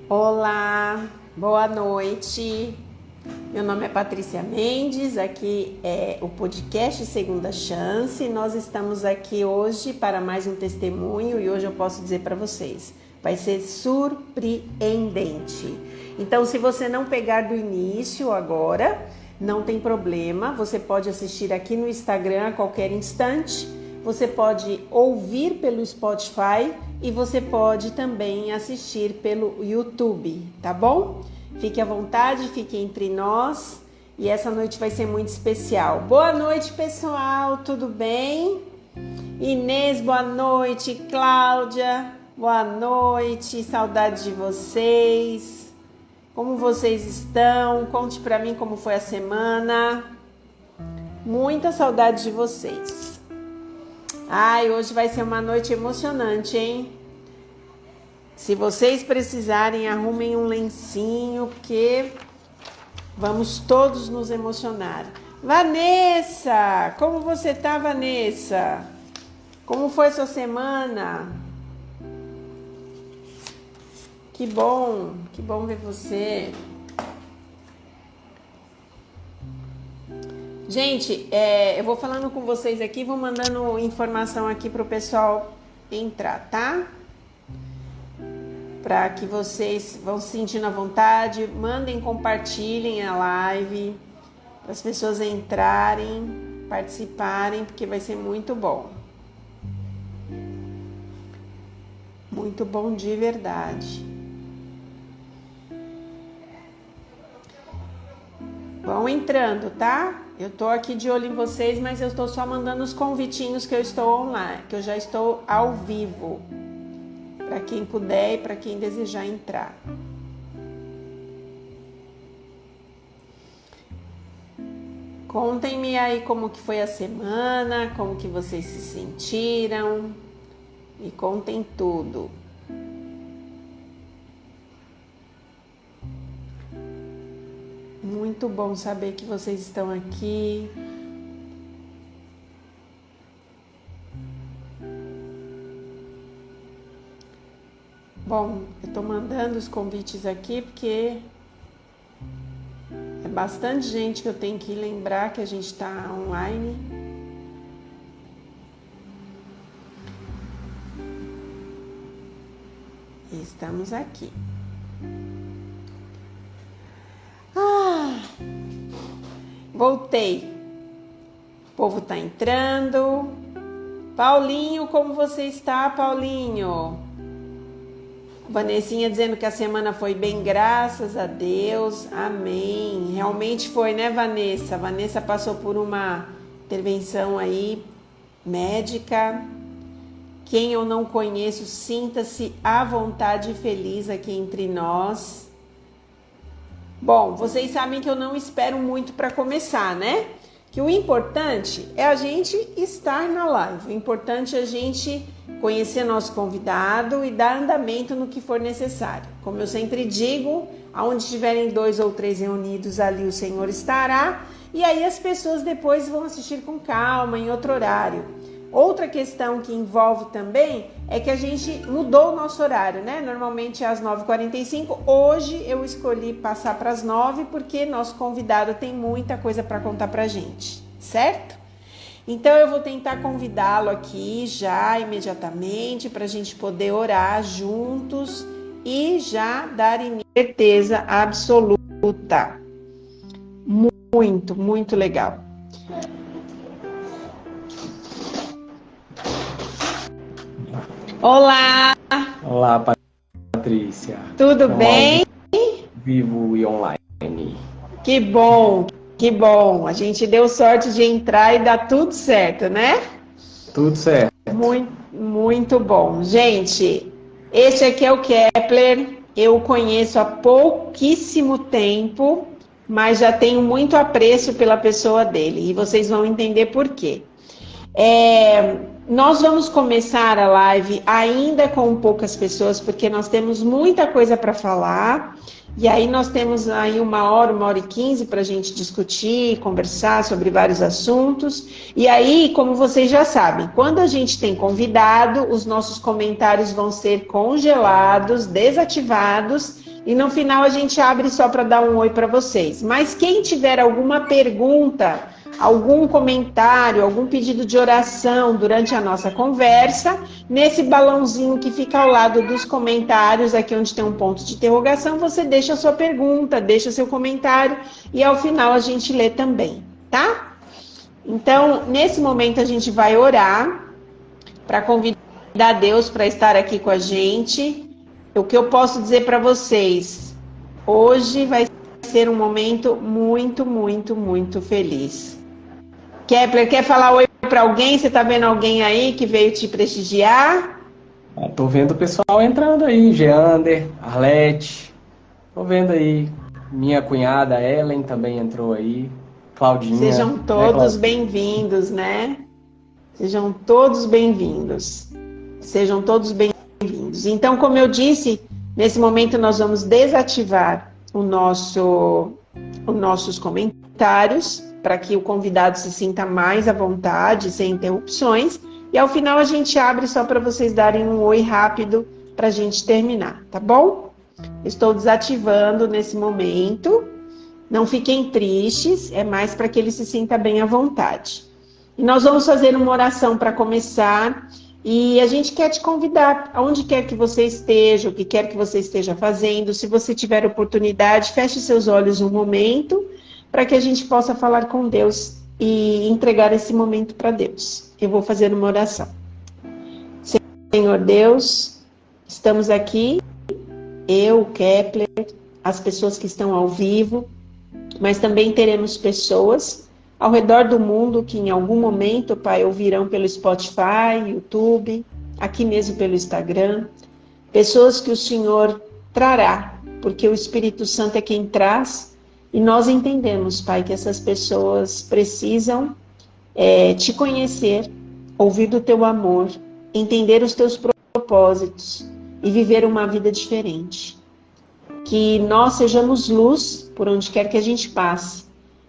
Olá, boa noite. Meu nome é Patrícia Mendes, aqui é o podcast Segunda Chance. Nós estamos aqui hoje para mais um testemunho e hoje eu posso dizer para vocês, vai ser surpreendente. Então, se você não pegar do início agora, não tem problema, você pode assistir aqui no Instagram a qualquer instante, você pode ouvir pelo Spotify e você pode também assistir pelo YouTube, tá bom? Fique à vontade, fique entre nós e essa noite vai ser muito especial. Boa noite, pessoal, tudo bem? Inês, boa noite. Cláudia, boa noite. Saudade de vocês. Como vocês estão? Conte pra mim como foi a semana. Muita saudade de vocês. Ai, hoje vai ser uma noite emocionante, hein? Se vocês precisarem, arrumem um lencinho, porque vamos todos nos emocionar. Vanessa! Como você tá, Vanessa? Como foi sua semana? Que bom ver você. Gente, eu vou falando com vocês aqui, vou mandando informação aqui pro pessoal entrar, tá? Para que vocês vão se sentindo à vontade, mandem, compartilhem a live, para as pessoas entrarem, participarem, porque vai ser muito bom. Muito bom de verdade. Vão entrando, tá? Eu tô aqui de olho em vocês, mas eu estou só mandando os convitinhos que eu estou online, que eu já estou ao vivo. Para quem puder e para quem desejar entrar. Contem-me aí como que foi a semana, como que vocês se sentiram. Me contem tudo. Muito bom saber que vocês estão aqui. Bom, eu tô mandando os convites aqui porque é bastante gente que eu tenho que lembrar que a gente tá online. E estamos aqui. Voltei. O povo tá entrando. Paulinho, como você está, Paulinho? Vanessinha dizendo que a semana foi bem, graças a Deus, amém. Realmente foi, né, Vanessa? Vanessa passou por uma intervenção aí médica. Quem eu não conheço, sinta-se à vontade e feliz aqui entre nós. Bom, vocês sabem que eu não espero muito para começar, né? Que o importante é a gente estar na live. O importante é a gente conhecer nosso convidado e dar andamento no que for necessário. Como eu sempre digo, aonde estiverem 2 ou 3 reunidos, ali o Senhor estará. E aí as pessoas depois vão assistir com calma, em outro horário. Outra questão que envolve também é que a gente mudou o nosso horário, né? Normalmente é às 9h45. Hoje eu escolhi passar para as 9 porque nosso convidado tem muita coisa para contar para a gente, certo? Então eu vou tentar convidá-lo aqui já imediatamente para a gente poder orar juntos e já dar certeza absoluta. Muito legal. Olá! Olá, Patrícia. Tudo bem? Vivo e online. Que bom! A gente deu sorte de entrar e dar tudo certo, né? Tudo certo. Muito bom. Gente, esse aqui é o Kepler. Eu o conheço há pouquíssimo tempo, mas já tenho muito apreço pela pessoa dele. E vocês vão entender por quê. Nós vamos começar a live ainda com poucas pessoas, porque nós temos muita coisa para falar. E aí nós temos aí 1h e 15 para a gente discutir, conversar sobre vários assuntos. E aí, como vocês já sabem, quando a gente tem convidado, os nossos comentários vão ser congelados, desativados, e no final a gente abre só para dar um oi para vocês. Mas quem tiver alguma pergunta, algum comentário, algum pedido de oração durante a nossa conversa, nesse balãozinho que fica ao lado dos comentários, aqui onde tem um ponto de interrogação, você deixa a sua pergunta, deixa seu comentário e ao final a gente lê também, tá? Então, nesse momento a gente vai orar para convidar Deus para estar aqui com a gente. O que eu posso dizer para vocês, hoje vai ser um momento muito, muito, muito feliz. Kepler, quer falar oi para alguém? Você está vendo alguém aí que veio te prestigiar? Tô vendo o pessoal entrando aí, Geander, Arlete, tô vendo aí. Minha cunhada Ellen também entrou aí, Claudinha. Sejam todos bem-vindos, né? Sejam todos bem-vindos. Sejam todos bem-vindos. Então, como eu disse, nesse momento nós vamos desativar os nossos comentários para que o convidado se sinta mais à vontade, sem interrupções. E ao final a gente abre só para vocês darem um oi rápido para a gente terminar, tá bom? Estou desativando nesse momento. Não fiquem tristes, é mais para que ele se sinta bem à vontade. E nós vamos fazer uma oração para começar. E a gente quer te convidar, aonde quer que você esteja, o que quer que você esteja fazendo. Se você tiver oportunidade, feche seus olhos um momento, para que a gente possa falar com Deus e entregar esse momento para Deus. Eu vou fazer uma oração. Senhor Deus, estamos aqui, eu, Kepler, as pessoas que estão ao vivo, mas também teremos pessoas ao redor do mundo que em algum momento, Pai, ouvirão pelo Spotify, YouTube, aqui mesmo pelo Instagram, pessoas que o Senhor trará, porque o Espírito Santo é quem traz, e nós entendemos, Pai, que essas pessoas precisam te conhecer, ouvir do teu amor, entender os teus propósitos e viver uma vida diferente. Que nós sejamos luz por onde quer que a gente passe,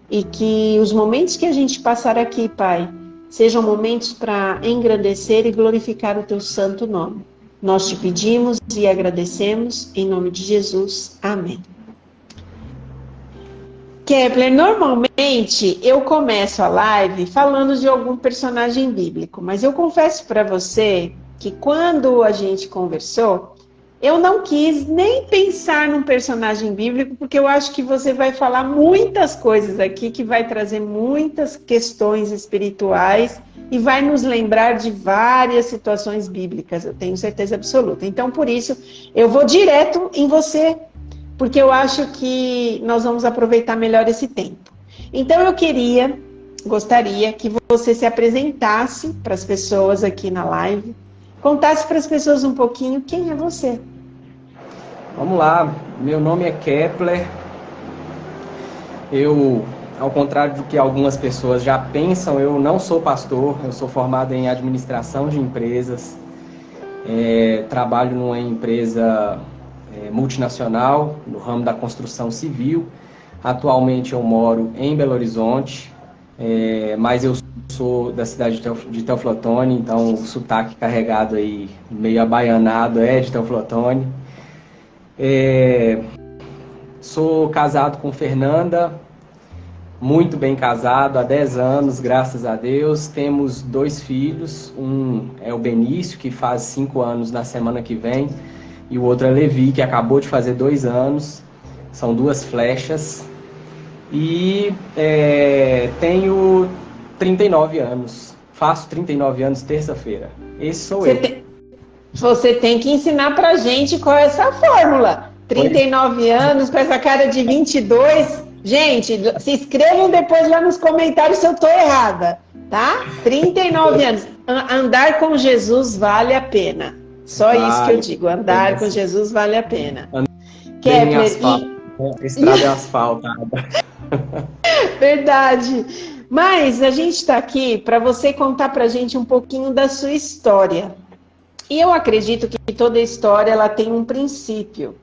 e que os momentos que a gente passar aqui, Pai, sejam momentos para engrandecer e glorificar o teu santo nome. Nós te pedimos e agradecemos, em nome de Jesus. Amém. Kepler, normalmente eu começo a live falando de algum personagem bíblico, mas eu confesso para você que quando a gente conversou, eu não quis nem pensar num personagem bíblico, porque eu acho que você vai falar muitas coisas aqui, que vai trazer muitas questões espirituais e vai nos lembrar de várias situações bíblicas, eu tenho certeza absoluta. Então, por isso, eu vou direto em você, porque eu acho que nós vamos aproveitar melhor esse tempo. Então, gostaria que você se apresentasse para as pessoas aqui na live, contasse para as pessoas um pouquinho quem é você. Vamos lá, meu nome é Kepler. Eu, ao contrário do que algumas pessoas já pensam, eu não sou pastor, eu sou formado em administração de empresas, trabalho numa empresa multinacional, no ramo da construção civil. Atualmente eu moro em Belo Horizonte, mas eu sou da cidade de Teoflotone, então o sotaque carregado aí, meio abaianado, é de Teoflotone. Sou casado com Fernanda, muito bem casado, há 10 anos, graças a Deus. Temos 2 filhos, um é o Benício, que faz 5 anos na semana que vem, e o outro é Levi, que acabou de fazer 2 anos. São 2 flechas. E tenho 39 anos. Faço 39 anos terça-feira. Esse sou eu. Você tem que ensinar pra gente qual é essa fórmula. 39 anos, com essa cara de 22. Gente, se inscrevam depois lá nos comentários se eu tô errada, tá? 39 anos. Andar com Jesus vale a pena. Só isso que eu digo. Andar com Jesus vale a pena. Kepler, estrada é asfaltada. Verdade. Mas a gente está aqui para você contar pra gente um pouquinho da sua história. E eu acredito que toda história ela tem um princípio,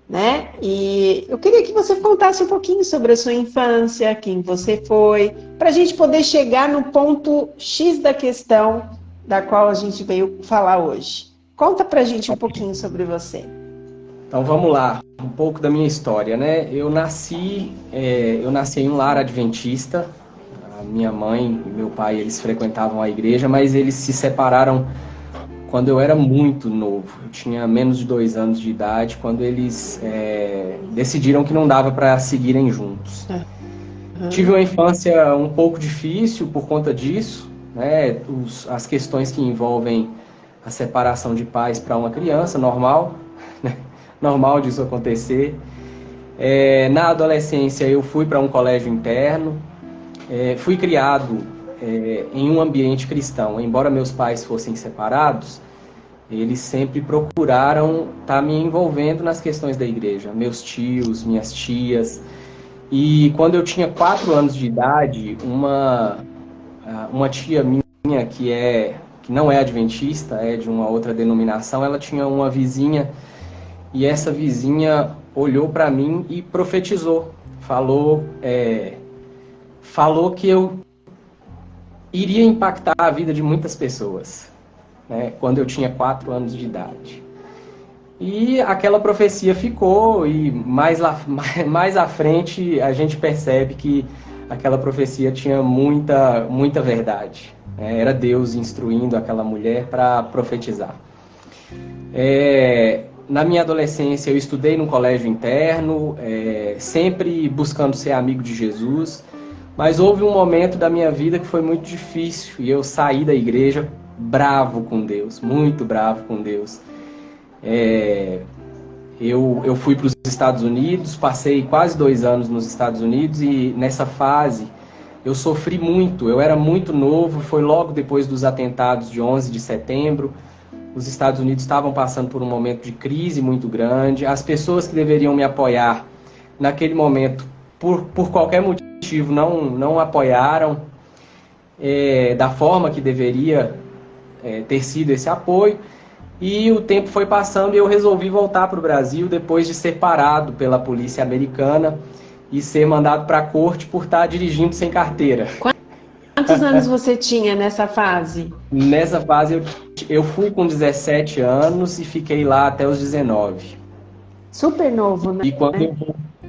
né? E eu queria que você contasse um pouquinho sobre a sua infância, quem você foi, para a gente poder chegar no ponto X da questão da qual a gente veio falar hoje. Conta pra gente um pouquinho sobre você. Então vamos lá, um pouco da minha história, né? Eu nasci em um lar adventista. A minha mãe e meu pai, eles frequentavam a igreja, mas eles se separaram quando eu era muito novo. Eu tinha menos de 2 anos de idade, quando eles decidiram que não dava para seguirem juntos. Tive uma infância um pouco difícil por conta disso, né? As questões que envolvem a separação de pais para uma criança, normal, né? Normal disso acontecer. Na adolescência eu fui para um colégio interno, fui criado em um ambiente cristão. Embora meus pais fossem separados, eles sempre procuraram estar me envolvendo nas questões da igreja. Meus tios, minhas tias. E quando eu tinha 4 anos de idade, uma tia minha que não é adventista, é de uma outra denominação, ela tinha uma vizinha, e essa vizinha olhou para mim e profetizou. Falou que eu iria impactar a vida de muitas pessoas, né, quando eu tinha 4 anos de idade. E aquela profecia ficou, e mais à frente a gente percebe que aquela profecia tinha muita verdade. Era Deus instruindo aquela mulher para profetizar. Na minha adolescência eu estudei num colégio interno, sempre buscando ser amigo de Jesus, mas houve um momento da minha vida que foi muito difícil e eu saí da igreja bravo com Deus, muito bravo com Deus. Eu fui para os Estados Unidos, passei quase 2 anos nos Estados Unidos, e nessa fase eu sofri muito. Eu era muito novo, foi logo depois dos atentados de 11 de setembro. Os Estados Unidos estavam passando por um momento de crise muito grande. As pessoas que deveriam me apoiar naquele momento, por qualquer motivo, não apoiaram da forma que deveria ter sido esse apoio. E o tempo foi passando e eu resolvi voltar para o Brasil depois de ser parado pela polícia americana e ser mandado para a corte por estar dirigindo sem carteira. Quantos anos você tinha nessa fase? Nessa fase eu fui com 17 anos e fiquei lá até os 19. Super novo, né? E quando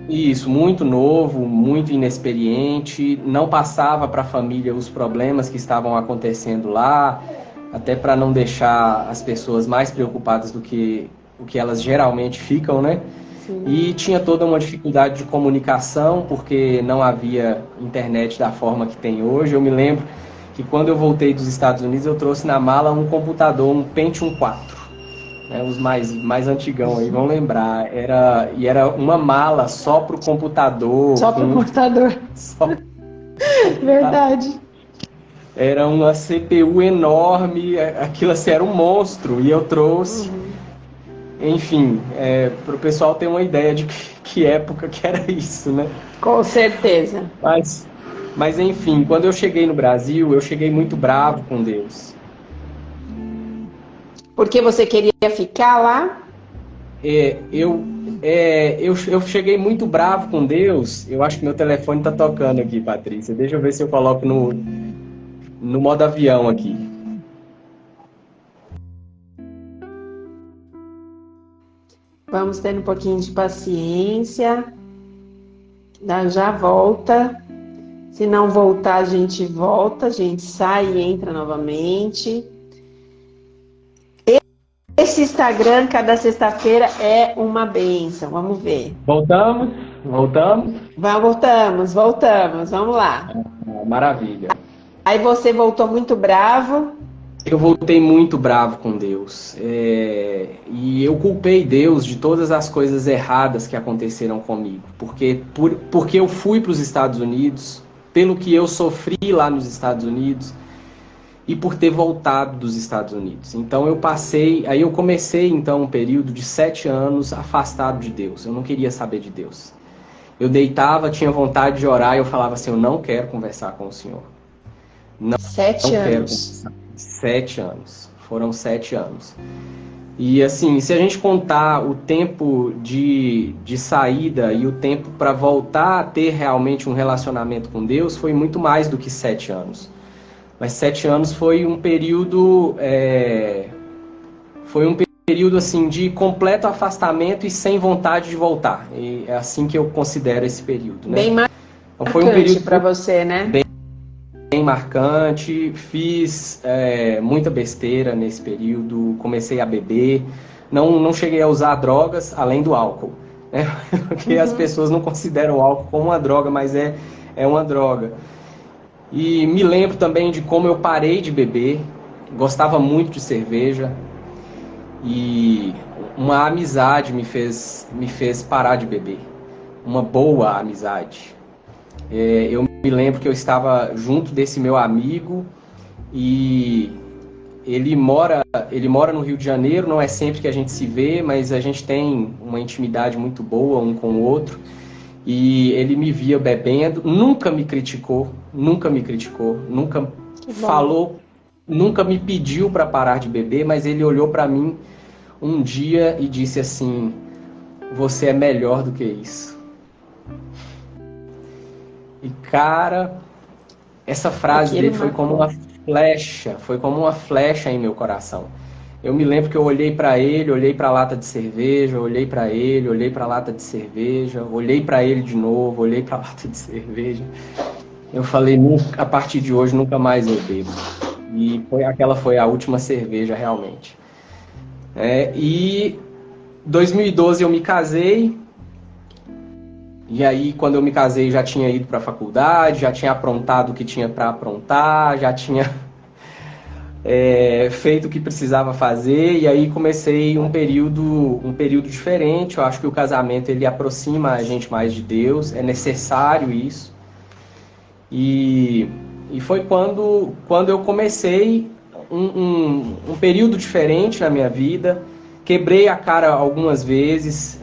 isso, muito novo, muito inexperiente, não passava para a família os problemas que estavam acontecendo lá, até para não deixar as pessoas mais preocupadas do que o que elas geralmente ficam, né? Sim. E tinha toda uma dificuldade de comunicação, porque não havia internet da forma que tem hoje. Eu me lembro que quando eu voltei dos Estados Unidos, eu trouxe na mala um computador, um Pentium 4. Né? Os mais antigão aí vão lembrar. Era uma mala só para o computador. Só para o computador. Só... Verdade. Era uma CPU enorme, aquilo assim era um monstro, e eu trouxe. Enfim, para o pessoal ter uma ideia de que época que era isso, né? Com certeza. Mas enfim, quando eu cheguei no Brasil, eu cheguei muito bravo com Deus. Porque você queria ficar lá? Eu cheguei muito bravo com Deus. Eu acho que meu telefone está tocando aqui, Patrícia. Deixa eu ver se eu coloco no modo avião aqui. Vamos ter um pouquinho de paciência. Já volta. Se não voltar, a gente volta. A gente sai e entra novamente. Esse Instagram, cada sexta-feira, é uma bênção. Vamos ver. Voltamos? Voltamos. Vamos lá. Maravilha. Aí você voltou muito bravo. Eu voltei muito bravo com Deus. E eu culpei Deus de todas as coisas erradas que aconteceram comigo. Porque eu fui para os Estados Unidos, pelo que eu sofri lá nos Estados Unidos, e por ter voltado dos Estados Unidos. Então eu comecei então um período de 7 anos afastado de Deus. Eu não queria saber de Deus. Eu deitava, tinha vontade de orar, e eu falava assim: eu não quero conversar com o Senhor. 7 anos. 7 anos. Foram 7 anos. E assim, se a gente contar o tempo de saída e o tempo para voltar a ter realmente um relacionamento com Deus, foi muito mais do que 7 anos. Mas 7 anos foi um período período assim de completo afastamento e sem vontade de voltar. E é assim que eu considero esse período, né? Bem Então, foi um período para você, né? bem marcante. Fiz muita besteira nesse período. Comecei a beber. Não cheguei a usar drogas além do álcool, né? Porque as pessoas não consideram o álcool como uma droga, mas é uma droga. E me lembro também de como eu parei de beber. Gostava muito de cerveja. E uma amizade me fez parar de beber. Uma boa amizade. Eu me lembro que eu estava junto desse meu amigo e ele mora no Rio de Janeiro. Não é sempre que a gente se vê, mas a gente tem uma intimidade muito boa um com o outro. E ele me via bebendo, nunca me criticou, nunca falou, nunca me pediu para parar de beber, mas ele olhou para mim um dia e disse assim: você é melhor do que isso. E cara, essa frase dele foi como uma flecha em meu coração. Eu me lembro que eu olhei para ele, olhei para a lata de cerveja, olhei para ele, olhei para a lata de cerveja, olhei para ele de novo, olhei para a lata de cerveja. Eu falei: a partir de hoje nunca mais eu bebo. E aquela foi a última cerveja realmente. E 2012 eu me casei. E aí, quando eu me casei, já tinha ido para a faculdade, já tinha aprontado o que tinha para aprontar, já tinha feito o que precisava fazer. E aí comecei um período diferente. Eu acho que o casamento ele aproxima a gente mais de Deus, é necessário isso. E foi quando eu comecei um período diferente na minha vida. Quebrei a cara algumas vezes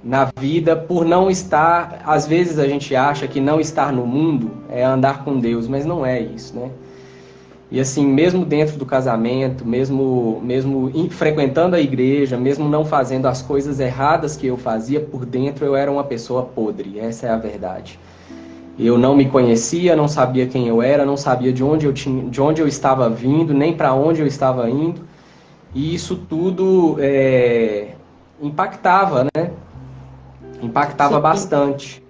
na vida por não estar. Às vezes a gente acha que não estar no mundo é andar com Deus, mas não é isso, né? E assim, mesmo dentro do casamento, mesmo frequentando a igreja, mesmo não fazendo as coisas erradas que eu fazia, por dentro eu era uma pessoa podre, essa é a verdade. Eu não me conhecia, não sabia quem eu era, não sabia de onde eu estava vindo, nem para onde eu estava indo. E isso tudo impactava, né? Impactava Sim. bastante.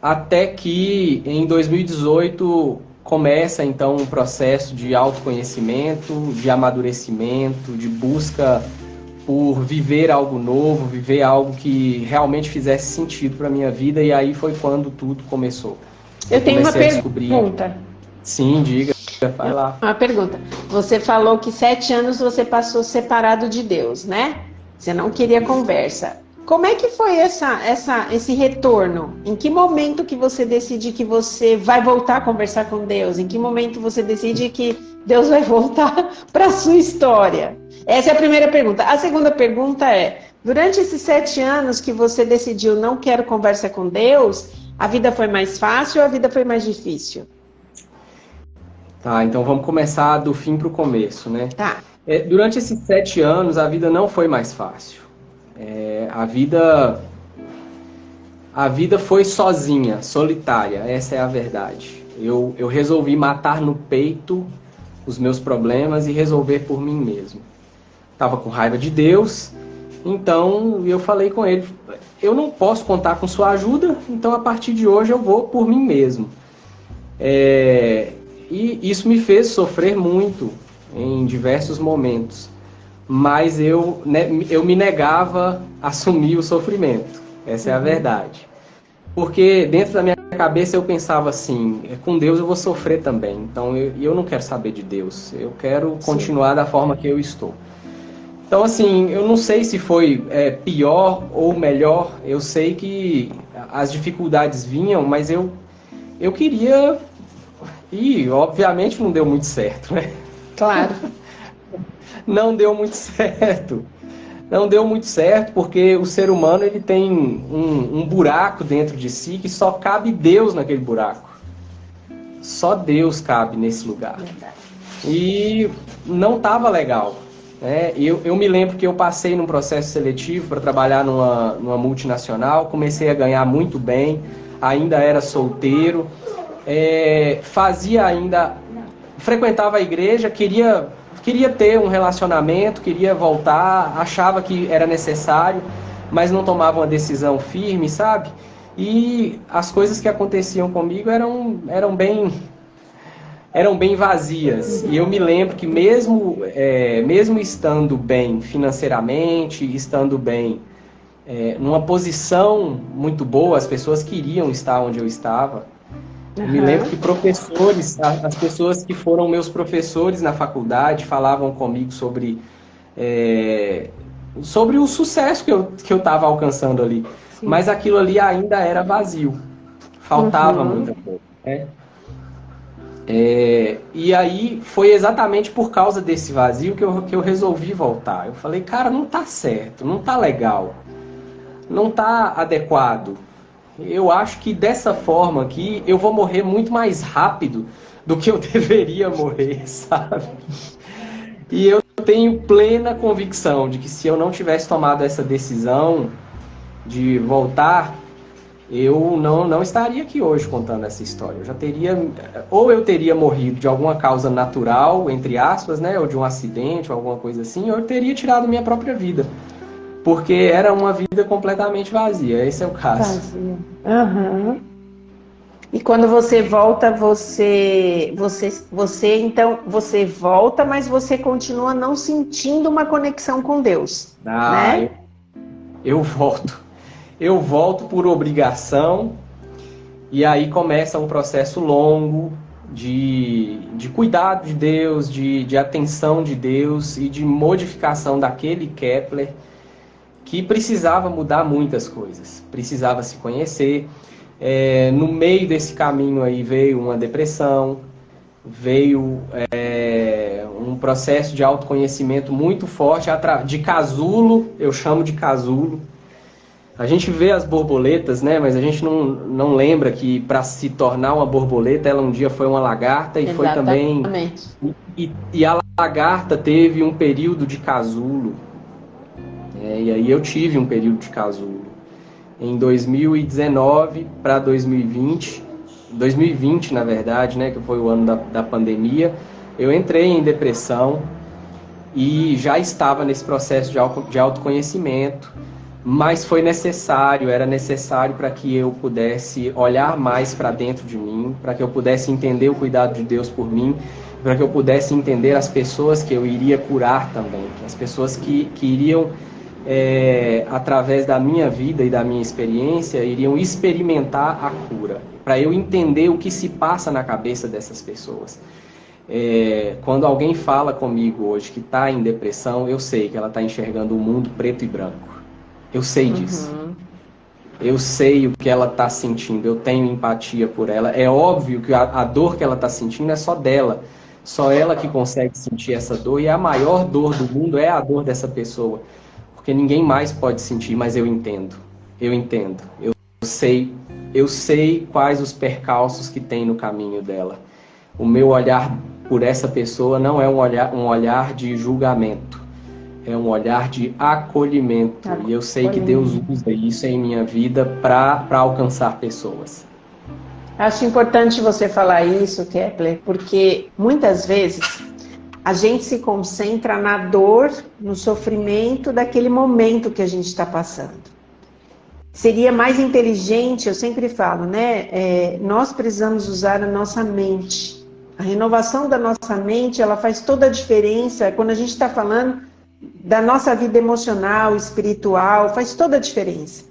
Até que em 2018 começa então um processo de autoconhecimento, de amadurecimento, de busca por viver algo novo, viver algo que realmente fizesse sentido para a minha vida. E aí foi quando tudo começou. Eu tenho uma pergunta. Sim, diga. Vai lá. Uma pergunta. Você falou que 7 anos você passou separado de Deus, né? Você não queria conversa. Como é que foi esse retorno? Em que momento que você decide que você vai voltar a conversar com Deus? Em que momento você decide que Deus vai voltar para a sua história? Essa é a primeira pergunta. A segunda pergunta é, durante esses 7 anos que você decidiu não quero conversa com Deus, a vida foi mais fácil ou a vida foi mais difícil? Tá, então vamos começar do fim para o começo, né? Tá. Durante esses 7 anos, a vida não foi mais fácil. A vida foi sozinha, solitária, essa é a verdade. Eu resolvi matar no peito os meus problemas e resolver por mim mesmo. Estava com raiva de Deus, então eu falei com ele, eu não posso contar com sua ajuda, então a partir de hoje eu vou por mim mesmo. E isso me fez sofrer muito em diversos momentos. Mas eu me negava a assumir o sofrimento. Essa é a verdade. Porque dentro da minha cabeça eu pensava assim, com Deus eu vou sofrer também. Então eu não quero saber de Deus. Eu quero continuar da forma que eu estou. Então assim, eu não sei se foi pior ou melhor. Eu sei que as dificuldades vinham, mas eu queria... E obviamente não deu muito certo, né? Claro. Não deu muito certo. Não deu muito certo porque o ser humano ele tem um buraco dentro de si que só cabe Deus naquele buraco. Só Deus cabe nesse lugar. Verdade. E não estava legal. Né? Eu me lembro que eu passei num processo seletivo para trabalhar numa multinacional, comecei a ganhar muito bem, ainda era solteiro, frequentava a igreja, queria queria ter um relacionamento, queria voltar, achava que era necessário, mas não tomava uma decisão firme, sabe? E as coisas que aconteciam comigo eram bem vazias. E eu me lembro que mesmo estando bem financeiramente, estando bem numa posição muito boa, as pessoas queriam estar onde eu estava. Eu me lembro que professores, as pessoas que foram meus professores na faculdade falavam comigo sobre o sucesso que eu estava alcançando ali. Sim. Mas aquilo ali ainda era vazio. Faltava muita coisa, né? E aí foi exatamente por causa desse vazio que eu resolvi voltar. Eu falei, cara, não tá certo, não tá legal, não tá adequado. Eu acho que dessa forma aqui eu vou morrer muito mais rápido do que eu deveria morrer, sabe? E eu tenho plena convicção de que se eu não tivesse tomado essa decisão de voltar, eu não estaria aqui hoje contando essa história. Eu teria morrido de alguma causa natural, entre aspas, né, ou de um acidente, ou alguma coisa assim, ou eu teria tirado minha própria vida. Porque era uma vida completamente vazia. Esse é o caso. Vazia. Uhum. E quando você volta, você volta, mas você continua não sentindo uma conexão com Deus, né? Eu volto. Eu volto por obrigação, e aí começa um processo longo de cuidado de Deus, de atenção de Deus e de modificação daquele Kepler, que precisava mudar muitas coisas, precisava se conhecer. No meio desse caminho aí veio uma depressão, veio um processo de autoconhecimento muito forte, de casulo, eu chamo de casulo. A gente vê as borboletas, né? Mas a gente não lembra que para se tornar uma borboleta, ela um dia foi uma lagarta e foi também... E a lagarta teve um período de casulo. E aí eu tive um período de casulo. Em 2019 para 2020, na verdade, né? Que foi o ano da pandemia, eu entrei em depressão e já estava nesse processo de autoconhecimento. Mas era necessário para que eu pudesse olhar mais para dentro de mim, para que eu pudesse entender o cuidado de Deus por mim, para que eu pudesse entender as pessoas que eu iria curar também, as pessoas que iriam, através da minha vida e da minha experiência, iriam experimentar a cura, para eu entender o que se passa na cabeça dessas pessoas. Quando alguém fala comigo hoje que está em depressão, eu sei que ela está enxergando o mundo preto e branco. Eu sei disso. Eu sei o que ela está sentindo. Eu tenho empatia por ela. É óbvio que a dor que ela está sentindo é só dela. Só ela que consegue sentir essa dor. E a maior dor do mundo é a dor dessa pessoa. Porque ninguém mais pode sentir, mas eu entendo. Eu entendo. Eu sei quais os percalços que tem no caminho dela. O meu olhar por essa pessoa não é um olhar de julgamento. É um olhar de acolhimento. E eu sei que Deus usa isso em minha vida para alcançar pessoas. Acho importante você falar isso, Kepler, porque muitas vezes a gente se concentra na dor, no sofrimento daquele momento que a gente está passando. Seria mais inteligente, eu sempre falo, né? Nós precisamos usar a nossa mente. A renovação da nossa mente, ela faz toda a diferença quando a gente está falando da nossa vida emocional, espiritual, faz toda a diferença.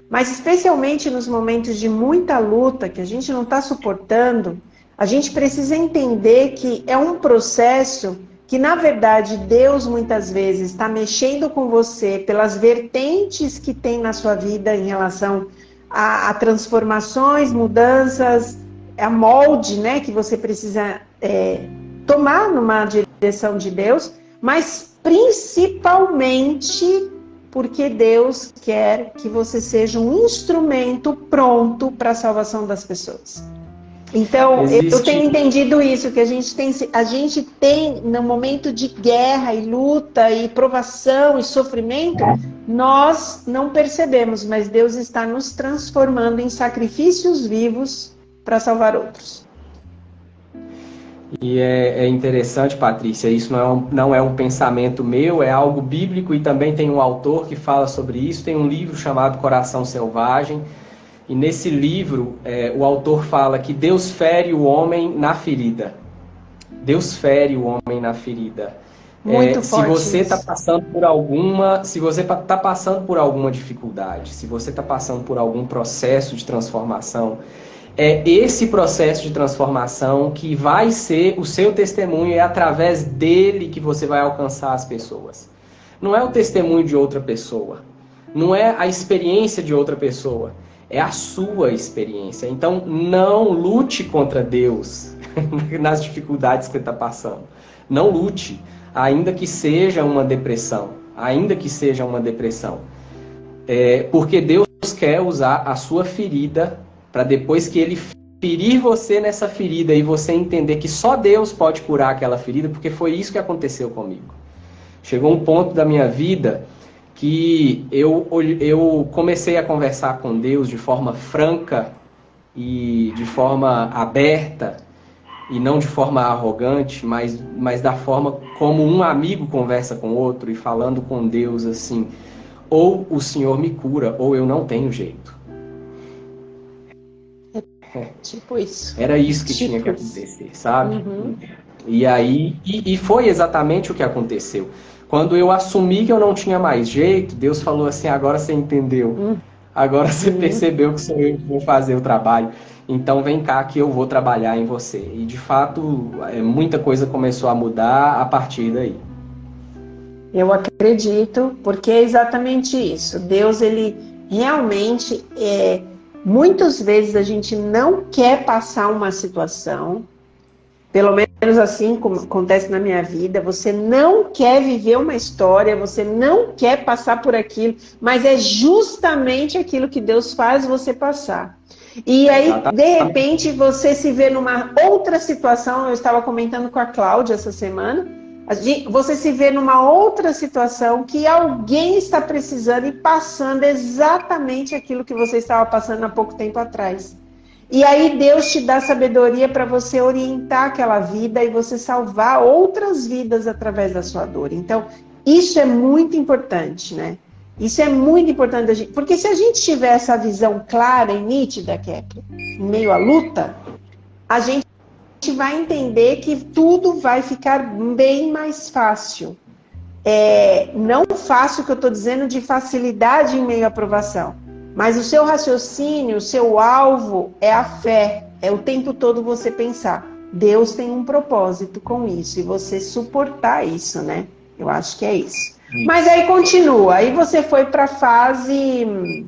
Mas especialmente nos momentos de muita luta, que a gente não está suportando, a gente precisa entender que é um processo que, na verdade, Deus muitas vezes está mexendo com você pelas vertentes que tem na sua vida em relação a transformações, mudanças, a molde, né, que você precisa tomar numa direção de Deus, mas principalmente porque Deus quer que você seja um instrumento pronto para a salvação das pessoas. Então, eu tenho entendido isso, que a gente tem no momento de guerra e luta e provação e sofrimento, nós não percebemos, mas Deus está nos transformando em sacrifícios vivos para salvar outros. E é interessante, Patrícia, isso não é um pensamento meu, é algo bíblico e também tem um autor que fala sobre isso. Tem um livro chamado Coração Selvagem, e nesse livro o autor fala que Deus fere o homem na ferida. Deus fere o homem na ferida. Muito Se forte você está isso. passando por alguma dificuldade, se você está passando por algum processo de transformação, é esse processo de transformação que vai ser o seu testemunho, é através dele que você vai alcançar as pessoas. Não é o testemunho de outra pessoa, não é a experiência de outra pessoa, é a sua experiência. Então não lute contra Deus nas dificuldades que você está passando. Não lute, ainda que seja uma depressão, porque Deus quer usar a sua ferida para depois que ele ferir você nessa ferida e você entender que só Deus pode curar aquela ferida, porque foi isso que aconteceu comigo. Chegou um ponto da minha vida que eu comecei a conversar com Deus de forma franca e de forma aberta, e não de forma arrogante, mas da forma como um amigo conversa com outro, e falando com Deus assim: ou o Senhor me cura, ou eu não tenho jeito. Tipo isso. Era isso que tinha que acontecer, sabe? E aí, e foi exatamente o que aconteceu. Quando eu assumi que eu não tinha mais jeito, Deus falou assim: agora você entendeu, agora você percebeu que sou eu que vou fazer o trabalho, então vem cá que eu vou trabalhar em você. E de fato, muita coisa começou a mudar a partir daí. Eu acredito, porque é exatamente isso. Deus, ele realmente, muitas vezes a gente não quer passar uma situação, pelo menos assim como acontece na minha vida, você não quer viver uma história, você não quer passar por aquilo, mas é justamente aquilo que Deus faz você passar. E aí, de repente, você se vê numa outra situação. Eu estava comentando com a Cláudia essa semana. Você se vê numa outra situação que alguém está precisando e passando exatamente aquilo que você estava passando há pouco tempo atrás. E aí Deus te dá sabedoria para você orientar aquela vida e você salvar outras vidas através da sua dor. Então, isso é muito importante, né? Isso é muito importante, porque se a gente tiver essa visão clara e nítida, Kepler, em meio à luta, a gente vai entender que tudo vai ficar bem mais fácil. Não fácil que eu estou dizendo de facilidade em meio à provação, mas o seu raciocínio, o seu alvo é a fé, é o tempo todo você pensar, Deus tem um propósito com isso, e você suportar isso, né? Eu acho que é isso. Mas aí continua, aí você foi para a fase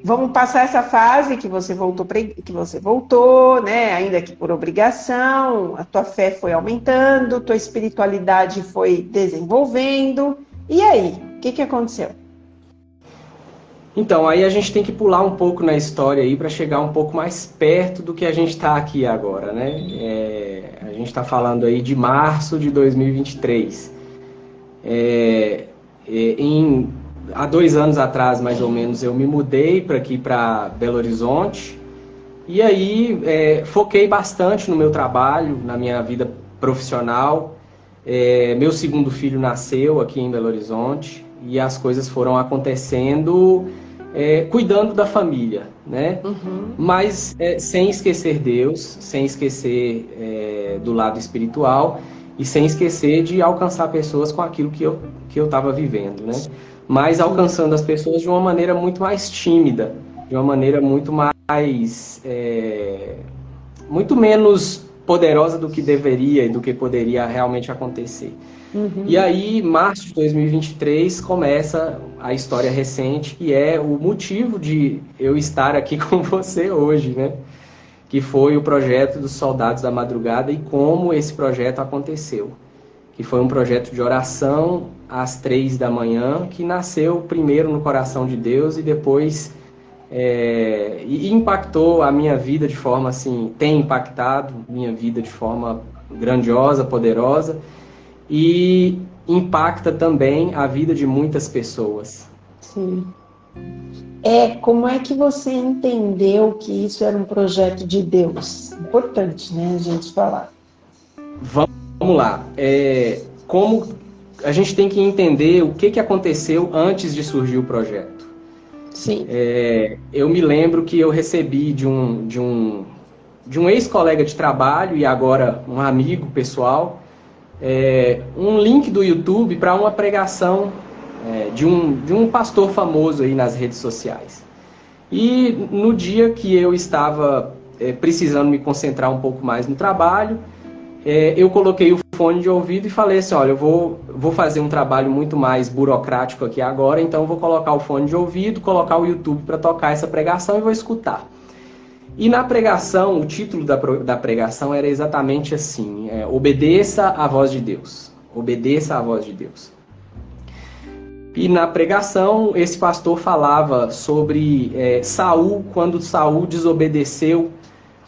vamos passar essa fase que você voltou, né? Ainda que por obrigação, a tua fé foi aumentando, tua espiritualidade foi desenvolvendo. E aí, o que aconteceu? Então, aí a gente tem que pular um pouco na história aí para chegar um pouco mais perto do que a gente está aqui agora, né? A gente está falando aí de março de 2023. Há 2 anos atrás, mais ou menos, eu me mudei para aqui, para Belo Horizonte, e aí foquei bastante no meu trabalho, na minha vida profissional. Meu segundo filho nasceu aqui em Belo Horizonte, e as coisas foram acontecendo cuidando da família, né? Mas sem esquecer Deus, sem esquecer do lado espiritual, e sem esquecer de alcançar pessoas com aquilo que eu estava vivendo, né? Mas alcançando as pessoas de uma maneira muito mais tímida, de uma maneira muito mais, muito menos poderosa do que deveria e do que poderia realmente acontecer. E aí, março de 2023, começa a história recente, que é o motivo de eu estar aqui com você hoje, né? Que foi o projeto dos Soldados da Madrugada e como esse projeto aconteceu. Que foi um projeto de oração às 3 da manhã, que nasceu primeiro no coração de Deus e depois e impactou a minha vida de forma assim, tem impactado minha vida de forma grandiosa, poderosa, e impacta também a vida de muitas pessoas. Sim. Como é que você entendeu que isso era um projeto de Deus? Importante, né, a gente falar. Vamos lá. Como a gente tem que entender o que aconteceu antes de surgir o projeto. Sim. Eu me lembro que eu recebi de um ex-colega de trabalho e agora um amigo pessoal, um link do YouTube para uma pregação de um pastor famoso aí nas redes sociais. E no dia que eu estava precisando me concentrar um pouco mais no trabalho, eu coloquei o fone de ouvido e falei assim, olha, eu vou fazer um trabalho muito mais burocrático aqui agora, então eu vou colocar o fone de ouvido, colocar o YouTube para tocar essa pregação e vou escutar. E na pregação, o título da pregação era exatamente assim, obedeça à voz de Deus. Obedeça à voz de Deus. E na pregação, esse pastor falava sobre Saul, quando Saul desobedeceu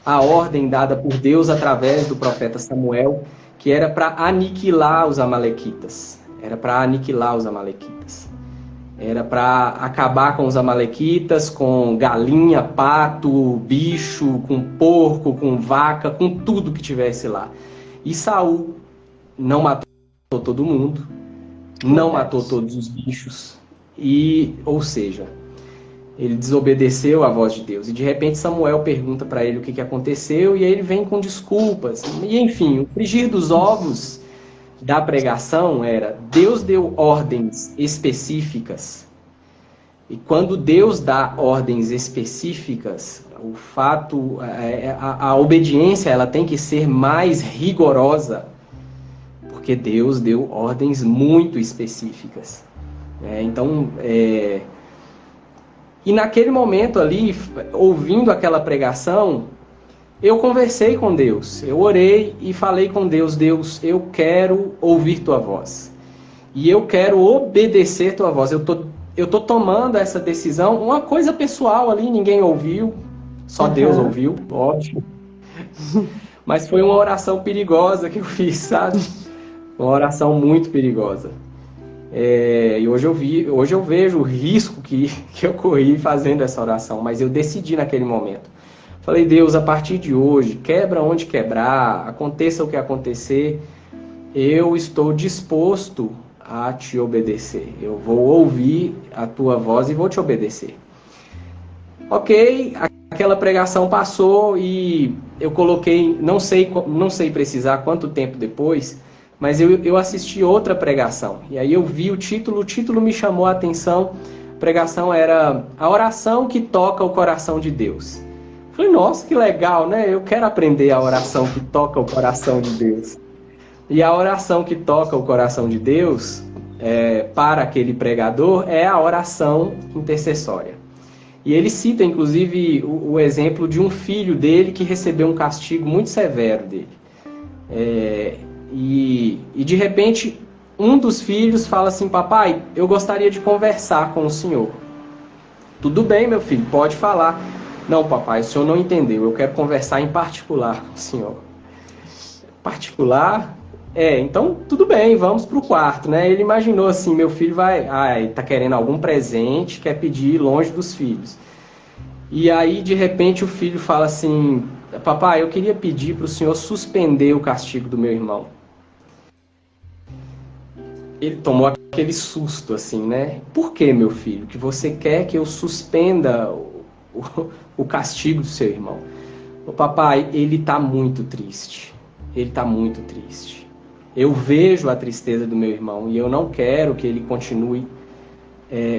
a ordem dada por Deus através do profeta Samuel, que era para aniquilar os amalequitas. Era para aniquilar os amalequitas. Era para acabar com os amalequitas, com galinha, pato, bicho, com porco, com vaca, com tudo que tivesse lá. E Saul não matou todo mundo, não matou todos os bichos, ou seja, ele desobedeceu à voz de Deus. E de repente Samuel pergunta para ele o que aconteceu, e aí ele vem com desculpas. E enfim, o frigir dos ovos da pregação era: Deus deu ordens específicas. E quando Deus dá ordens específicas, a obediência ela tem que ser mais rigorosa, porque Deus deu ordens muito específicas. E naquele momento ali, ouvindo aquela pregação, eu conversei com Deus, eu orei e falei com Deus: Deus, eu quero ouvir tua voz. E eu quero obedecer tua voz. Eu tô tomando essa decisão, uma coisa pessoal ali, ninguém ouviu, só Deus ouviu, óbvio. Mas foi uma oração perigosa que eu fiz, sabe? Uma oração muito perigosa. E hoje eu vejo o risco que eu corri fazendo essa oração, mas eu decidi naquele momento. Falei: Deus, a partir de hoje, quebra onde quebrar, aconteça o que acontecer, eu estou disposto a te obedecer. Eu vou ouvir a tua voz e vou te obedecer. Ok, aquela pregação passou e eu coloquei, não sei precisar quanto tempo depois, mas eu assisti outra pregação. E aí eu vi o título me chamou a atenção. A pregação era A Oração que Toca o Coração de Deus. Falei: nossa, que legal, né? Eu quero aprender a oração que toca o coração de Deus. E a oração que toca o coração de Deus, para aquele pregador, é a oração intercessória. E ele cita, inclusive, o exemplo de um filho dele que recebeu um castigo muito severo dele. E de repente, um dos filhos fala assim: papai, eu gostaria de conversar com o senhor. Tudo bem, meu filho, pode falar. Não, papai, o senhor não entendeu, eu quero conversar em particular com o senhor. Particular? Então tudo bem, vamos para o quarto, né? Ele imaginou assim: meu filho tá querendo algum presente, quer pedir longe dos filhos. E aí, de repente, o filho fala assim: papai, eu queria pedir para o senhor suspender o castigo do meu irmão. Ele tomou aquele susto assim, né? Por que, meu filho? Que você quer que eu suspenda o castigo do seu irmão? O papai, ele está muito triste. Ele está muito triste. Eu vejo a tristeza do meu irmão e eu não quero que ele continue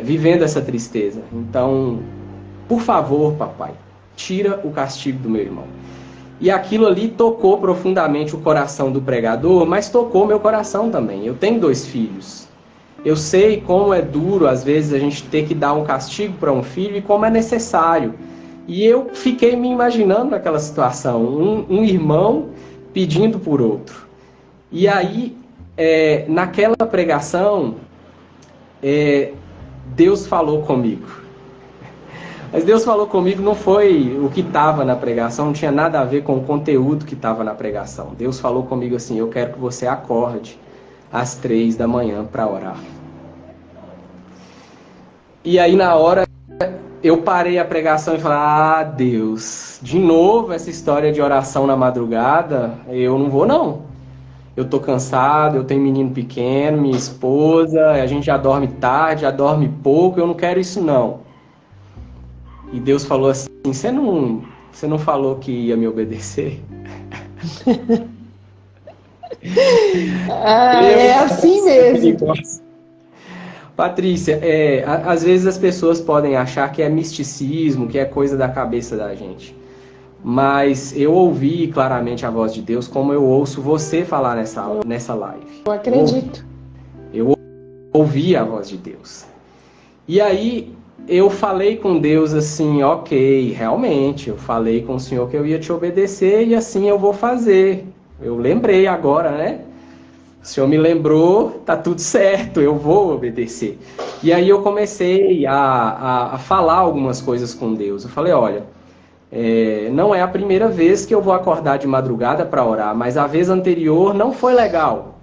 vivendo essa tristeza. Então, por favor, papai, tira o castigo do meu irmão. E aquilo ali tocou profundamente o coração do pregador, mas tocou meu coração também. Eu tenho 2 filhos. Eu sei como é duro, às vezes, a gente ter que dar um castigo para um filho e como é necessário. E eu fiquei me imaginando naquela situação, um irmão pedindo por outro. E aí, naquela pregação, Deus falou comigo. Mas Deus falou comigo não foi o que estava na pregação, não tinha nada a ver com o conteúdo que estava na pregação. Deus falou comigo assim: eu quero que você acorde às 3 da manhã para orar. E aí na hora eu parei a pregação e falei, ah, Deus, de novo essa história de oração na madrugada, eu não vou não. Eu tô cansado, eu tenho menino pequeno, minha esposa, a gente já dorme tarde, já dorme pouco, eu não quero isso não. E Deus falou assim, você não falou que ia me obedecer? É assim mesmo. Patrícia, às vezes as pessoas podem achar que é misticismo, que é coisa da cabeça da gente. Mas eu ouvi claramente a voz de Deus, como eu ouço você falar nessa live. Eu acredito. Eu ouvi a voz de Deus. E aí eu falei com Deus assim, ok, realmente, eu falei com o Senhor que eu ia te obedecer e assim eu vou fazer. Eu lembrei agora, né? O Senhor me lembrou, tá tudo certo, eu vou obedecer. E aí eu comecei a falar algumas coisas com Deus. Eu falei, olha, não é a primeira vez que eu vou acordar de madrugada para orar, mas a vez anterior não foi legal.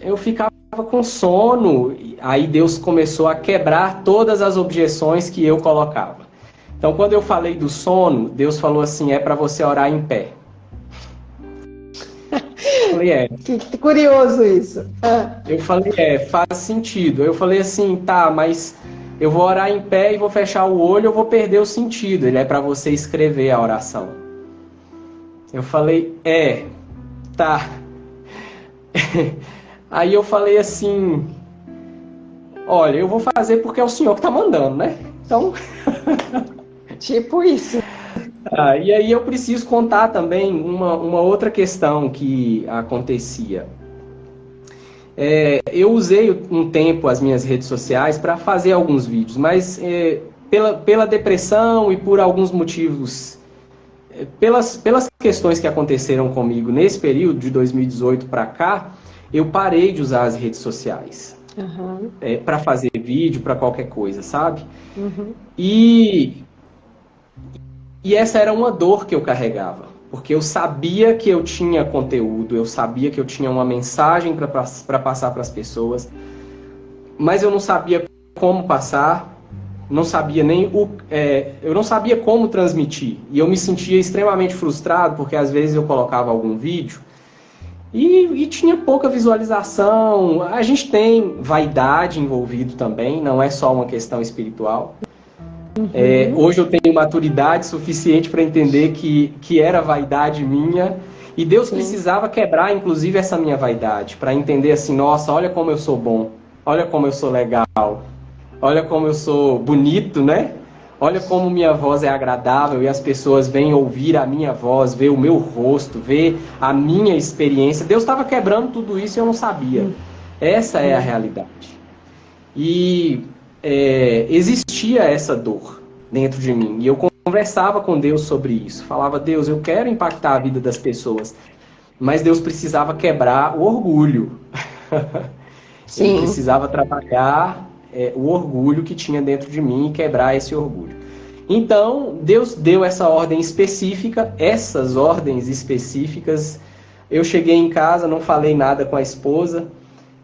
Eu ficava com sono, aí Deus começou a quebrar todas as objeções que eu colocava. Então, quando eu falei do sono, Deus falou assim, é para você orar em pé. Eu falei, Que curioso isso. Eu falei, faz sentido. Eu falei assim, tá, mas eu vou orar em pé e vou fechar o olho, eu vou perder o sentido. Ele é para você escrever a oração. Eu falei, tá. Aí eu falei assim, olha, eu vou fazer porque é o Senhor que tá mandando, né? Então... Tipo isso. E aí eu preciso contar também uma outra questão que acontecia. Eu usei um tempo as minhas redes sociais para fazer alguns vídeos, mas pela depressão e por alguns motivos, pelas questões que aconteceram comigo nesse período de 2018 para cá, eu parei de usar as redes sociais para fazer vídeo, para qualquer coisa, sabe? Uhum. E essa era uma dor que eu carregava, porque eu sabia que eu tinha conteúdo, eu sabia que eu tinha uma mensagem para passar para as pessoas, mas eu não sabia como passar, não sabia eu não sabia como transmitir. E eu me sentia extremamente frustrado, porque às vezes eu colocava algum vídeo e tinha pouca visualização. A gente tem vaidade envolvido também, não é só uma questão espiritual. Hoje eu tenho maturidade suficiente para entender que era vaidade minha, e Deus precisava quebrar inclusive essa minha vaidade, para entender assim, nossa, olha como eu sou bom, olha como eu sou legal, olha como eu sou bonito, né? Olha como minha voz é agradável e as pessoas vêm ouvir a minha voz, ver o meu rosto, ver a minha experiência. Deus estava quebrando tudo isso e eu não sabia. Essa é a realidade. E existia essa dor dentro de mim. E eu conversava com Deus sobre isso. Falava, Deus, eu quero impactar a vida das pessoas. Mas Deus precisava quebrar o orgulho. Sim. Ele precisava trabalhar o orgulho que tinha dentro de mim e quebrar esse orgulho. Então, Deus deu essa ordem específica, essas ordens específicas. Eu cheguei em casa, não falei nada com a esposa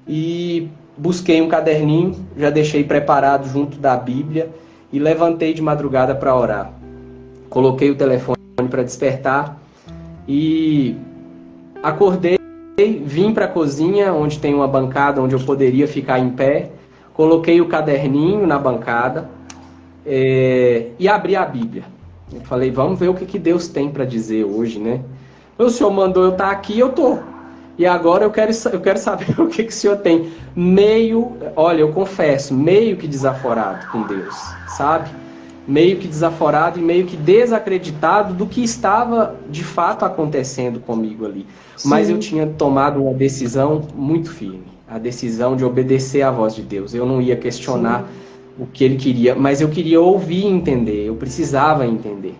e busquei um caderninho, já deixei preparado junto da Bíblia e levantei de madrugada para orar. Coloquei o telefone para despertar e acordei, vim para a cozinha, onde tem uma bancada onde eu poderia ficar em pé, coloquei o caderninho na bancada e abri a Bíblia. Eu falei, vamos ver o que Deus tem para dizer hoje, né? O Senhor mandou eu estar aqui, eu estou. E agora eu quero saber o que o Senhor tem. Olha, eu confesso, meio que desaforado com Deus, sabe? Meio que desaforado e meio que desacreditado do que estava de fato acontecendo comigo ali. Sim. Mas eu tinha tomado uma decisão muito firme. A decisão de obedecer à voz de Deus. Eu não ia questionar o que Ele queria, mas eu queria ouvir e entender. Eu precisava entender.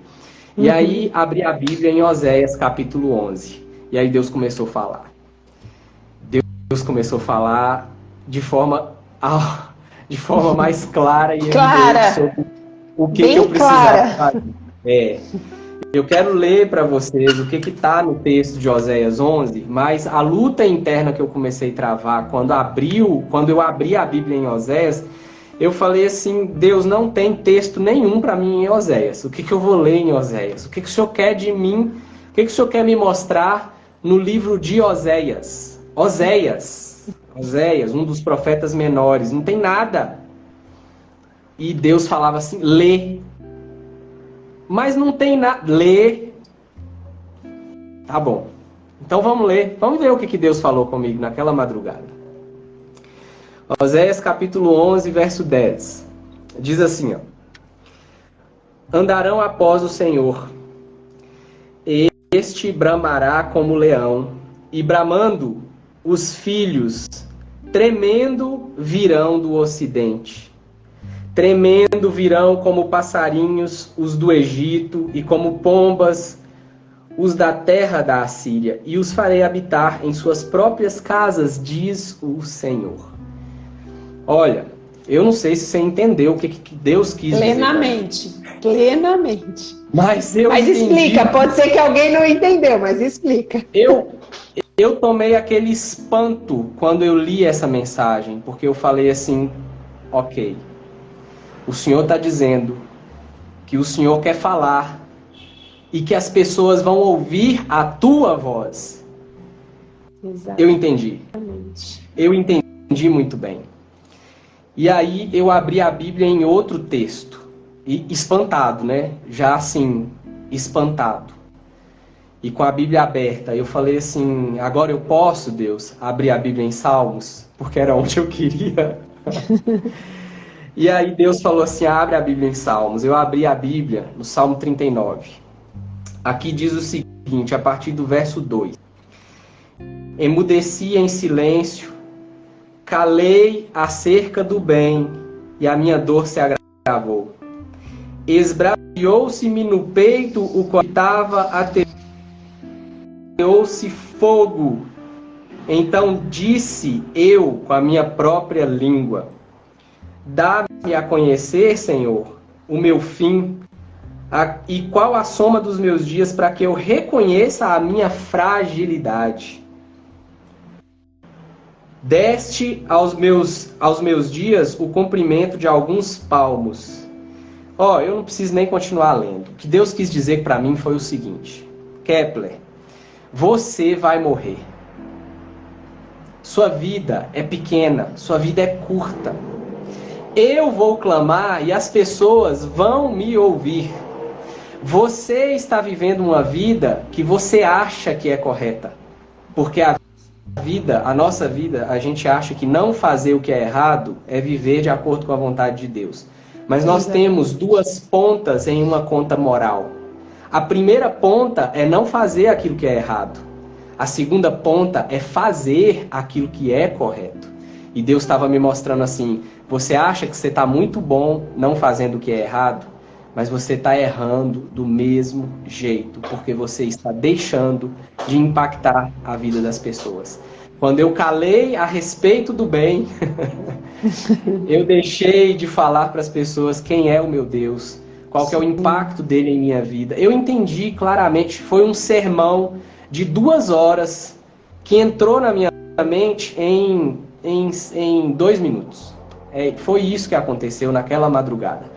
E aí abri a Bíblia em Oséias capítulo 11. E aí Deus começou a falar. Deus começou a falar de forma mais clara e evidente sobre o que eu precisava fazer. Eu quero ler para vocês o que está no texto de Oséias 11, mas a luta interna que eu comecei a travar quando eu abri a Bíblia em Oséias, eu falei assim, Deus, não tem texto nenhum para mim em Oséias. O que eu vou ler em Oséias? O que o Senhor quer de mim? O que o Senhor quer me mostrar no livro de Oséias? Oséias, um dos profetas menores, não tem nada. E Deus falava assim, lê. Mas não tem nada, lê. Tá bom. Então vamos ler. Vamos ver o que Deus falou comigo naquela madrugada. Oséias capítulo 11, verso 10. Diz assim, ó. Andarão após o Senhor. Este bramará como leão. E bramando, os filhos, tremendo, virão do ocidente. Tremendo virão como passarinhos os do Egito, e como pombas os da terra da Assíria. E os farei habitar em suas próprias casas, diz o Senhor. Olha, eu não sei se você entendeu o que Deus quis plenamente, dizer. Plenamente. Mas explica, pode ser que alguém não entendeu, mas explica. Eu tomei aquele espanto quando eu li essa mensagem, porque eu falei assim, ok, o Senhor está dizendo que o Senhor quer falar e que as pessoas vão ouvir a tua voz. Exatamente. Eu entendi muito bem. E aí eu abri a Bíblia em outro texto, e espantado, né? Já assim, espantado. E com a Bíblia aberta, eu falei assim, agora eu posso, Deus, abrir a Bíblia em Salmos? Porque era onde eu queria. E aí Deus falou assim, abre a Bíblia em Salmos. Eu abri a Bíblia no Salmo 39. Aqui diz o seguinte, a partir do verso 2. Emudeci em silêncio, calei acerca do bem, e a minha dor se agravou. Esbraviou-se-me no peito o qual estava, ateou-se fogo. Então disse eu com a minha própria língua, dá-me a conhecer, Senhor, o meu fim, e qual a soma dos meus dias, para que eu reconheça a minha fragilidade. Deste aos meus dias o comprimento de alguns palmos. Eu não preciso nem continuar lendo. O que Deus quis dizer para mim foi o seguinte. Kepler, você vai morrer. Sua vida é pequena, sua vida é curta. Eu vou clamar e as pessoas vão me ouvir. Você está vivendo uma vida que você acha que é correta. Porque a nossa vida, a gente acha que não fazer o que é errado é viver de acordo com a vontade de Deus. Mas nós temos duas pontas em uma conta moral. A primeira ponta é não fazer aquilo que é errado. A segunda ponta é fazer aquilo que é correto. E Deus estava me mostrando assim, você acha que você está muito bom não fazendo o que é errado, mas você está errando do mesmo jeito, porque você está deixando de impactar a vida das pessoas. Quando eu calei a respeito do bem, eu deixei de falar para as pessoas quem é o meu Deus, qual que é o impacto dele em minha vida. Eu entendi claramente, foi um sermão de 2 horas que entrou na minha mente em 2 minutos. Foi isso que aconteceu naquela madrugada.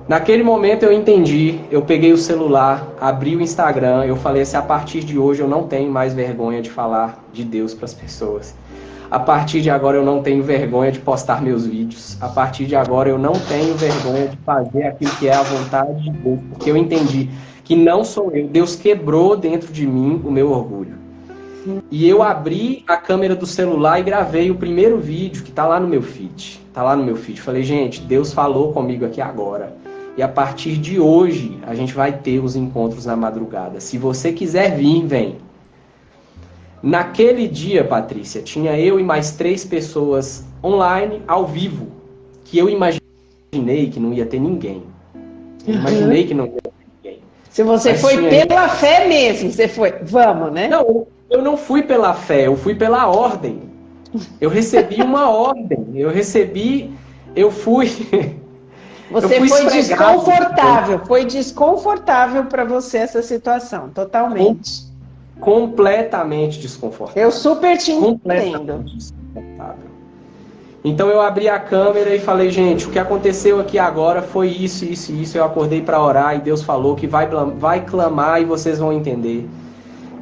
Naquele momento eu entendi, eu peguei o celular, abri o Instagram, eu falei assim, a partir de hoje eu não tenho mais vergonha de falar de Deus para as pessoas. A partir de agora eu não tenho vergonha de postar meus vídeos. A partir de agora eu não tenho vergonha de fazer aquilo que é a vontade de Deus, porque eu entendi que não sou eu. Deus quebrou dentro de mim o meu orgulho. E eu abri a câmera do celular e gravei o primeiro vídeo que está lá no meu feed. Falei, gente, Deus falou comigo aqui agora. E a partir de hoje, a gente vai ter os encontros na madrugada. Se você quiser vir, vem. Naquele dia, Patrícia, tinha eu e mais 3 pessoas online, ao vivo, que eu imaginei que não ia ter ninguém. Imaginei que não ia ter ninguém. Se você foi pela fé mesmo, você foi, vamos, né? Não, eu não fui pela fé, eu fui pela ordem. Eu recebi uma ordem, eu fui... Você foi desconfortável, foi desconfortável para você essa situação, totalmente. Completamente desconfortável. Eu super te entendo. Desconfortável. Então eu abri a câmera e falei, gente, o que aconteceu aqui agora foi isso, isso e isso. Eu acordei para orar e Deus falou que vai clamar e vocês vão entender.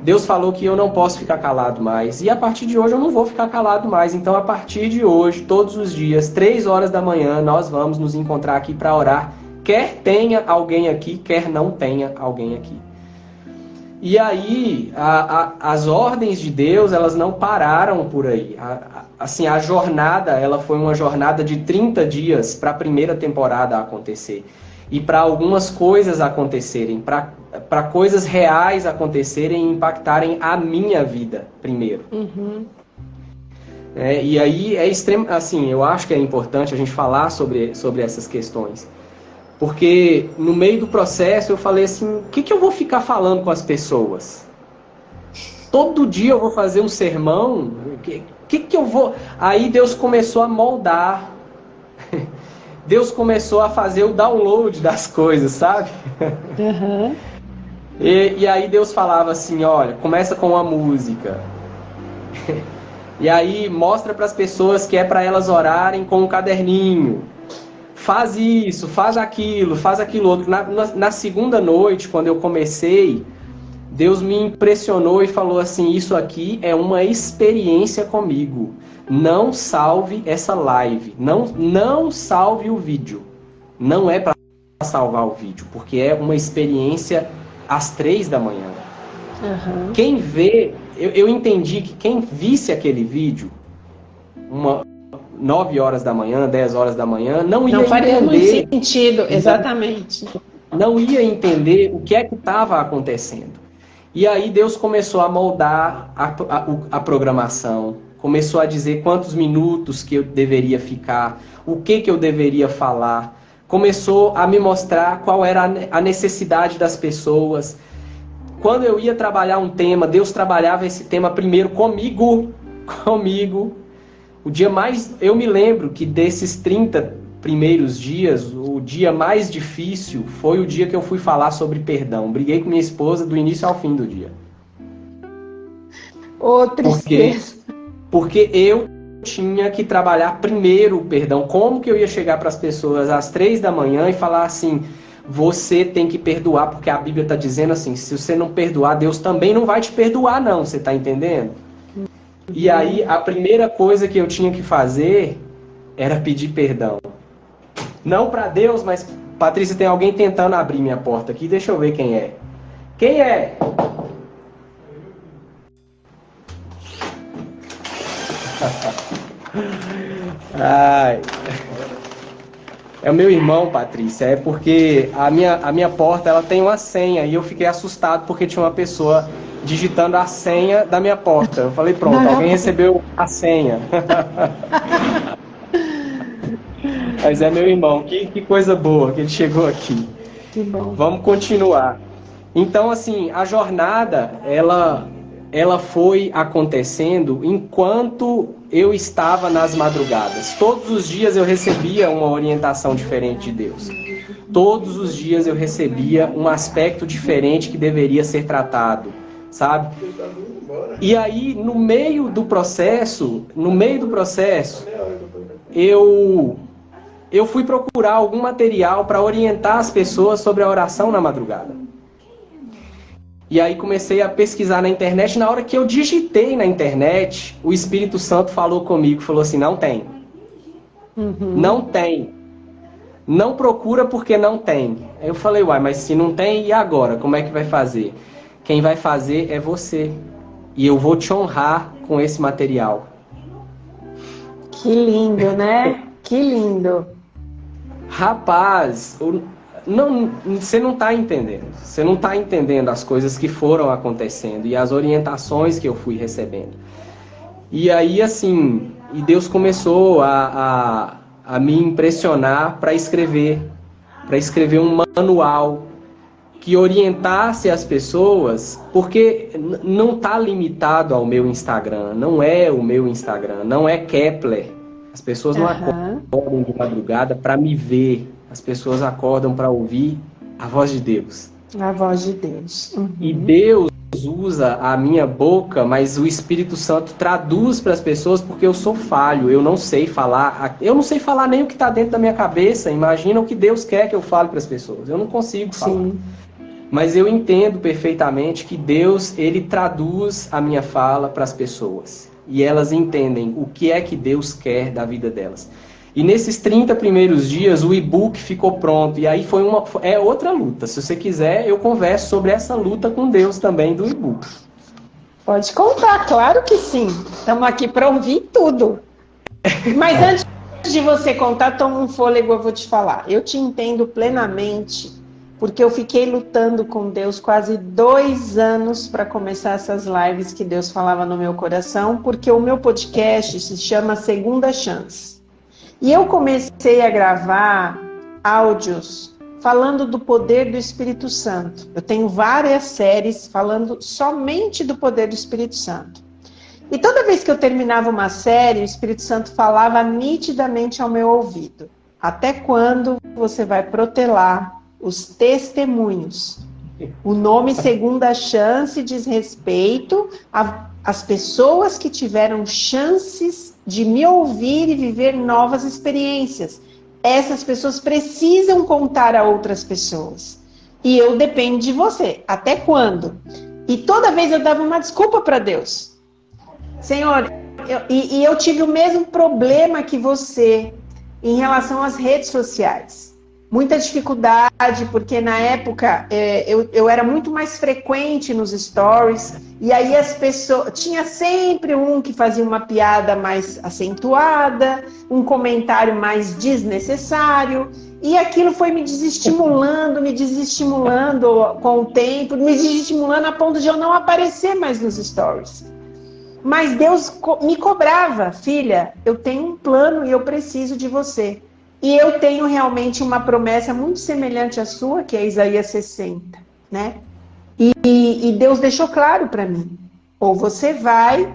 Deus falou que eu não posso ficar calado mais. E a partir de hoje eu não vou ficar calado mais. Então a partir de hoje, todos os dias, 3 horas da manhã, nós vamos nos encontrar aqui para orar. Quer tenha alguém aqui, quer não tenha alguém aqui. E aí, as ordens de Deus, elas não pararam por aí. Assim, a jornada, ela foi uma jornada de 30 dias para a primeira temporada acontecer. E para algumas coisas acontecerem, para coisas reais acontecerem e impactarem a minha vida primeiro. Uhum. E aí é extremo, assim, eu acho que é importante a gente falar sobre essas questões. Porque no meio do processo eu falei assim, o que eu vou ficar falando com as pessoas? Todo dia eu vou fazer um sermão? Que eu vou... Aí Deus começou a moldar. Deus começou a fazer o download das coisas, sabe? Uhum. E aí Deus falava assim, olha, começa com uma música. E aí mostra para as pessoas que é para elas orarem com um caderninho. Faz isso, faz aquilo outro. Na segunda noite, quando eu comecei, Deus me impressionou e falou assim, isso aqui é uma experiência comigo. Não salve essa live. Não salve o vídeo. Não é para salvar o vídeo, porque é uma experiência às 3 da manhã. Uhum. Quem vê, eu entendi que quem visse aquele vídeo, 9 horas da manhã, 10 horas da manhã, não ia faria entender. Muito sentido, exatamente. Não ia entender o que é que estava acontecendo. E aí Deus começou a moldar a programação, começou a dizer quantos minutos que eu deveria ficar, o que eu deveria falar, começou a me mostrar qual era a necessidade das pessoas. Quando eu ia trabalhar um tema, Deus trabalhava esse tema primeiro comigo. O dia mais... Eu me lembro que desses 30 primeiros dias, o dia mais difícil foi o dia que eu fui falar sobre perdão. Briguei com minha esposa do início ao fim do dia. Ô, tristeza. Porque eu tinha que trabalhar primeiro o perdão. Como que eu ia chegar para as pessoas às 3 da manhã e falar assim, você tem que perdoar, porque a Bíblia está dizendo assim, se você não perdoar, Deus também não vai te perdoar não, você está entendendo? E aí, a primeira coisa que eu tinha que fazer era pedir perdão. Não para Deus, mas, Patrícia, tem alguém tentando abrir minha porta aqui. Deixa eu ver quem é. Quem é? Ai. É o meu irmão, Patrícia. É porque a minha porta ela tem uma senha e eu fiquei assustado porque tinha uma pessoa digitando a senha da minha porta. Eu falei, pronto, alguém recebeu a senha. Mas é meu irmão, que coisa boa que ele chegou aqui. Que bom. Vamos continuar. Então, assim, a jornada, ela foi acontecendo enquanto eu estava nas madrugadas. Todos os dias eu recebia uma orientação diferente de Deus. Todos os dias eu recebia um aspecto diferente que deveria ser tratado, sabe? E aí, no meio do processo, eu fui procurar algum material para orientar as pessoas sobre a oração na madrugada. E aí comecei a pesquisar na internet. Na hora que eu digitei na internet, o Espírito Santo falou comigo, falou assim, não tem. Uhum. Não tem. Não procura porque não tem. Aí eu falei, uai, mas se não tem, e agora? Como é que vai fazer? Quem vai fazer é você. E eu vou te honrar com esse material. Que lindo, né? Que lindo. Rapaz, você não está entendendo. Você não está entendendo as coisas que foram acontecendo e as orientações que eu fui recebendo. E aí, assim, e Deus começou a me impressionar para escrever um manual que orientasse as pessoas, porque não está limitado ao meu Instagram, não é o meu Instagram, não é Kepler. As pessoas não acordam de madrugada para me ver. As pessoas acordam para ouvir a voz de Deus. A voz de Deus. Uhum. E Deus, usa a minha boca, mas o Espírito Santo traduz para as pessoas, porque eu sou falho, eu não sei falar nem o que está dentro da minha cabeça. Imagina o que Deus quer que eu fale para as pessoas. Eu não consigo falar. Sim. Mas eu entendo perfeitamente que Deus, ele traduz a minha fala para as pessoas. E elas entendem o que é que Deus quer da vida delas. E nesses 30 primeiros dias, o e-book ficou pronto. E aí é outra luta. Se você quiser, eu converso sobre essa luta com Deus também do e-book. Pode contar, claro que sim. Estamos aqui para ouvir tudo. Mas antes de você contar, toma um fôlego, eu vou te falar. Eu te entendo plenamente, porque eu fiquei lutando com Deus quase 2 anos para começar essas lives que Deus falava no meu coração, porque o meu podcast se chama Segunda Chance. E eu comecei a gravar áudios falando do poder do Espírito Santo. Eu tenho várias séries falando somente do poder do Espírito Santo. E toda vez que eu terminava uma série, o Espírito Santo falava nitidamente ao meu ouvido: até quando você vai protelar os testemunhos? O nome Segunda Chance diz respeito às pessoas que tiveram chances de me ouvir e viver novas experiências. Essas pessoas precisam contar a outras pessoas. E eu dependo de você. Até quando? E toda vez eu dava uma desculpa para Deus. Senhor, eu tive o mesmo problema que você em relação às redes sociais. Muita dificuldade, porque na época eu era muito mais frequente nos stories, e aí as pessoas... Tinha sempre um que fazia uma piada mais acentuada, um comentário mais desnecessário, e aquilo foi me desestimulando com o tempo, me desestimulando a ponto de eu não aparecer mais nos stories. Mas Deus me cobrava: filha, eu tenho um plano e eu preciso de você. E eu tenho realmente uma promessa muito semelhante à sua, que é Isaías 60, né? E Deus deixou claro para mim: ou você vai,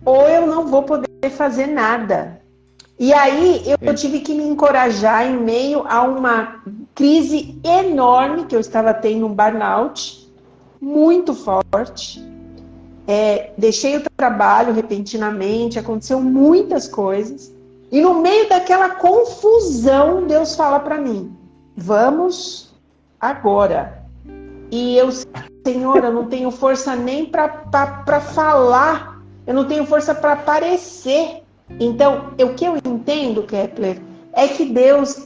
ou eu não vou poder fazer nada. E aí eu tive que me encorajar em meio a uma crise enorme que eu estava tendo, um burnout muito forte. Deixei o trabalho repentinamente, aconteceu muitas coisas. E no meio daquela confusão, Deus fala para mim: vamos agora. E eu, Senhor, eu não tenho força nem para falar, eu não tenho força para aparecer. Então, o que eu entendo, Kepler, é que Deus,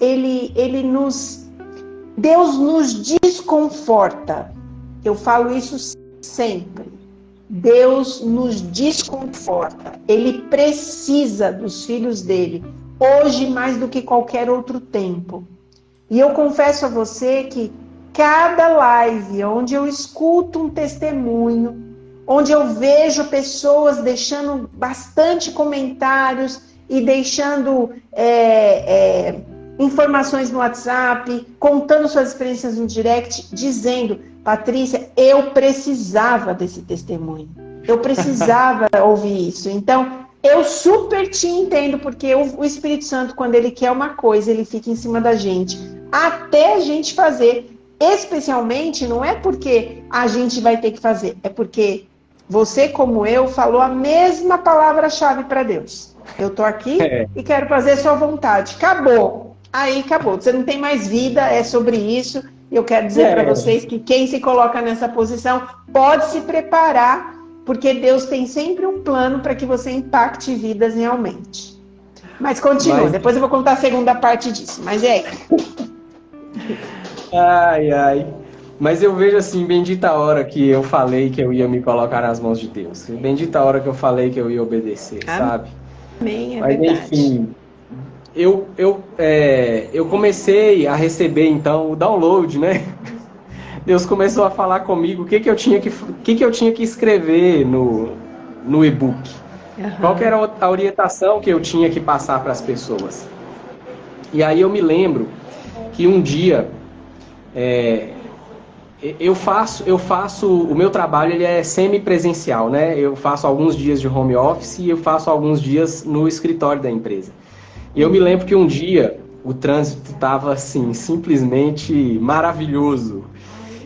Deus nos desconforta. Eu falo isso sempre. Deus nos desconforta. Ele precisa dos filhos dele, hoje mais do que qualquer outro tempo. E eu confesso a você que cada live onde eu escuto um testemunho, onde eu vejo pessoas deixando bastante comentários e deixando informações no WhatsApp, contando suas experiências no direct, dizendo: Patrícia, eu precisava desse testemunho. Eu precisava ouvir isso. Então, eu super te entendo, porque o Espírito Santo, quando ele quer uma coisa, ele fica em cima da gente, até a gente fazer. Especialmente, não é porque a gente vai ter que fazer, é porque você, como eu, falou a mesma palavra-chave para Deus. Eu tô aqui e quero fazer sua vontade. Acabou. Aí acabou. Você não tem mais vida, é sobre isso. Eu quero dizer para vocês que quem se coloca nessa posição pode se preparar, porque Deus tem sempre um plano para que você impacte vidas realmente. Mas continua, depois eu vou contar a segunda parte disso. Mas é aí. Ai. Mas eu vejo assim, bendita a hora que eu falei que eu ia me colocar nas mãos de Deus. Bendita a hora que eu falei que eu ia obedecer, sabe? Amém, Mas verdade. enfim... Eu comecei a receber, então, o download, né? Deus começou a falar comigo o que eu tinha que escrever no e-book. Uhum. Qual que era a orientação que eu tinha que passar para as pessoas. E aí eu me lembro que um dia eu faço o meu trabalho, ele é semipresencial, né? Eu faço alguns dias de home office e eu faço alguns dias no escritório da empresa. E eu me lembro que um dia o trânsito estava assim, simplesmente maravilhoso.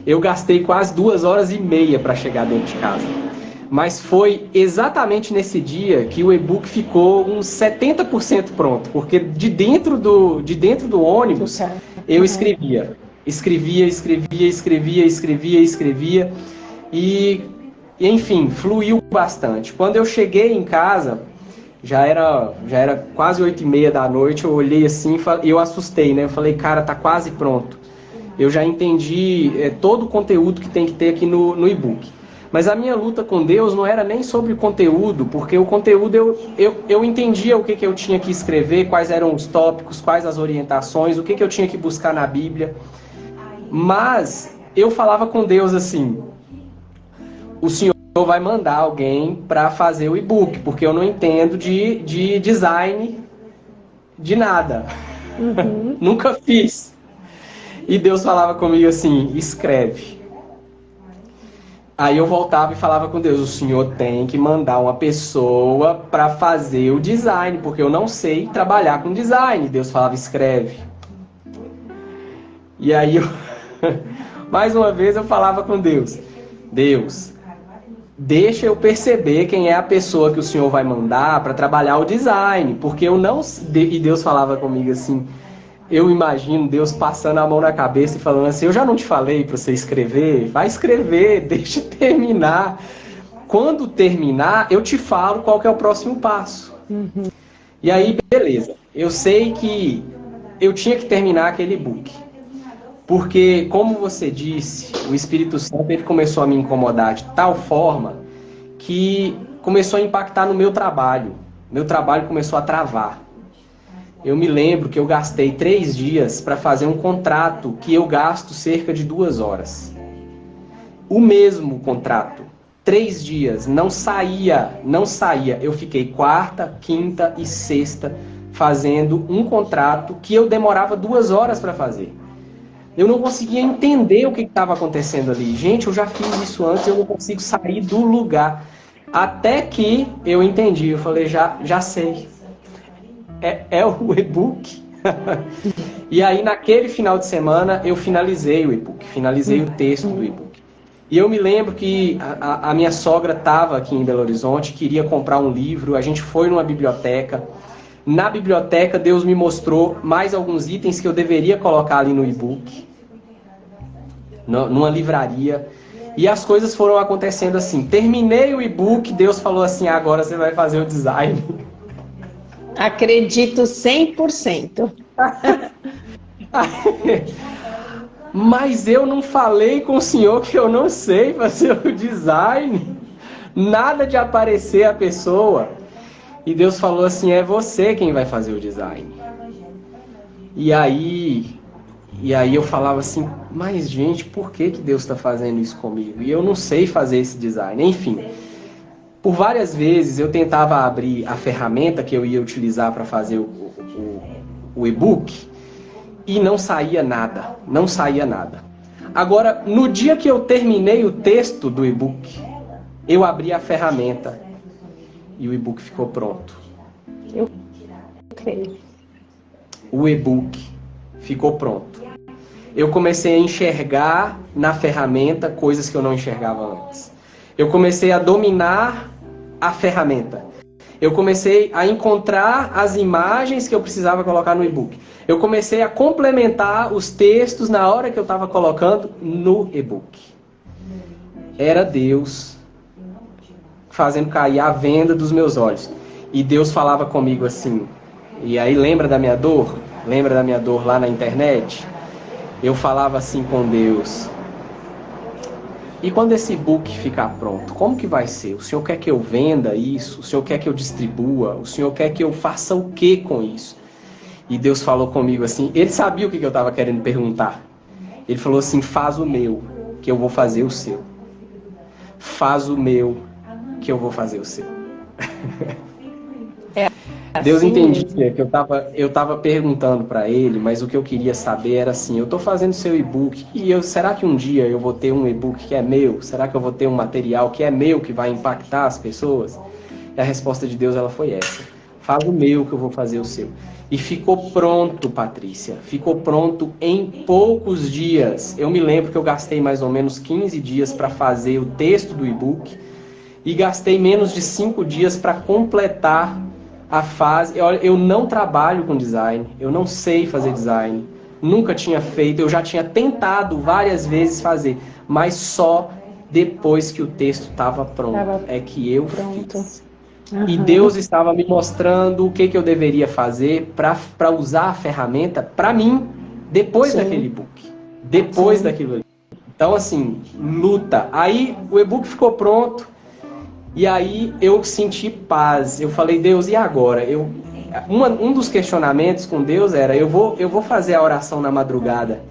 Eu gastei quase 2 horas e meia para chegar dentro de casa. Mas foi exatamente nesse dia que o e-book ficou uns 70% pronto, porque de dentro do ônibus eu escrevia e enfim, fluiu bastante. Quando eu cheguei em casa, já era quase 8h30 da noite, eu olhei assim e eu assustei, né? Eu falei, cara, tá quase pronto. Eu já entendi todo o conteúdo que tem que ter aqui no e-book. Mas a minha luta com Deus não era nem sobre o conteúdo, porque o conteúdo eu entendia o que eu tinha que escrever, quais eram os tópicos, quais as orientações, o que eu tinha que buscar na Bíblia. Mas eu falava com Deus assim, o Senhor vai mandar alguém para fazer o e-book, porque eu não entendo de design de nada. Uhum. Nunca fiz. E Deus falava comigo assim, escreve. Aí eu voltava e falava com Deus, o Senhor tem que mandar uma pessoa para fazer o design, porque eu não sei trabalhar com design. Deus falava, escreve. E aí, mais uma vez eu falava com Deus, Deus, deixa eu perceber quem é a pessoa que o Senhor vai mandar para trabalhar o design, porque eu não... E Deus falava comigo assim, eu imagino Deus passando a mão na cabeça e falando assim, eu já não te falei para você escrever? Vai escrever, deixa eu terminar. Quando terminar, eu te falo qual que é o próximo passo. Uhum. E aí, beleza. Eu sei que eu tinha que terminar aquele e-book. Porque, como você disse, o Espírito Santo ele começou a me incomodar de tal forma que começou a impactar no meu trabalho. Meu trabalho começou a travar. Eu me lembro que eu gastei 3 dias para fazer um contrato que eu gasto cerca de 2 horas. O mesmo contrato. 3 dias. Não saía. Eu fiquei quarta, quinta e sexta fazendo um contrato que eu demorava 2 horas para fazer. Eu não conseguia entender o que estava acontecendo ali. Gente, eu já fiz isso antes, eu não consigo sair do lugar. Até que eu entendi. Eu falei, já sei. É o e-book. E aí, naquele final de semana, eu finalizei o e-book. Finalizei o texto do e-book. E eu me lembro que a minha sogra estava aqui em Belo Horizonte, queria comprar um livro. A gente foi numa biblioteca. Na biblioteca, Deus me mostrou mais alguns itens que eu deveria colocar ali no e-book. Numa livraria. E as coisas foram acontecendo assim. Terminei o e-book, Deus falou assim, agora você vai fazer o design. Acredito 100%. Mas eu não falei com o senhor que eu não sei fazer o design. Nada de aparecer a pessoa. E Deus falou assim, é você quem vai fazer o design. E aí eu falava assim, mas gente, por que Deus está fazendo isso comigo? E eu não sei fazer esse design. Enfim, por várias vezes eu tentava abrir a ferramenta que eu ia utilizar para fazer o e-book e não saía nada. Não saía nada. Agora, no dia que eu terminei o texto do e-book, eu abri a ferramenta e o e-book ficou pronto. Eu creio. O e-book ficou pronto. Eu comecei a enxergar na ferramenta coisas que eu não enxergava antes. Eu comecei a dominar a ferramenta. Eu comecei a encontrar as imagens que eu precisava colocar no e-book. Eu comecei a complementar os textos na hora que eu estava colocando no e-book. Era Deus fazendo cair a venda dos meus olhos. E Deus falava comigo assim, e aí lembra da minha dor? Lembra da minha dor lá na internet? Eu falava assim com Deus, e quando esse e-book ficar pronto, como que vai ser? O Senhor quer que eu venda isso? O Senhor quer que eu distribua? O Senhor quer que eu faça o que com isso? E Deus falou comigo assim, ele sabia o que eu estava querendo perguntar. Ele falou assim, faz o meu, que eu vou fazer o seu. Faz o meu, que eu vou fazer o seu. Deus entendia que eu tava perguntando para ele, mas o que eu queria saber era assim, eu tô fazendo seu e-book, e será que um dia eu vou ter um e-book que é meu? Será que eu vou ter um material que é meu, que vai impactar as pessoas? E a resposta de Deus ela foi essa. faz o meu que eu vou fazer o seu. E ficou pronto, Patrícia, ficou pronto em poucos dias. Eu me lembro que eu gastei mais ou menos 15 dias para fazer o texto do e-book e gastei menos de 5 dias para completar a fase. Eu não trabalho com design, eu não sei fazer design, nunca tinha feito, eu já tinha tentado várias vezes fazer, mas só depois que o texto estava pronto é que eu fiz. Uhum. E Deus estava me mostrando o que eu deveria fazer para usar a ferramenta para mim depois daquele e-book. Depois daquilo ali. Então, assim, luta. Aí o e-book ficou pronto e aí eu senti paz. Eu falei, Deus, e agora? Um dos questionamentos com Deus era, eu vou fazer a oração na madrugada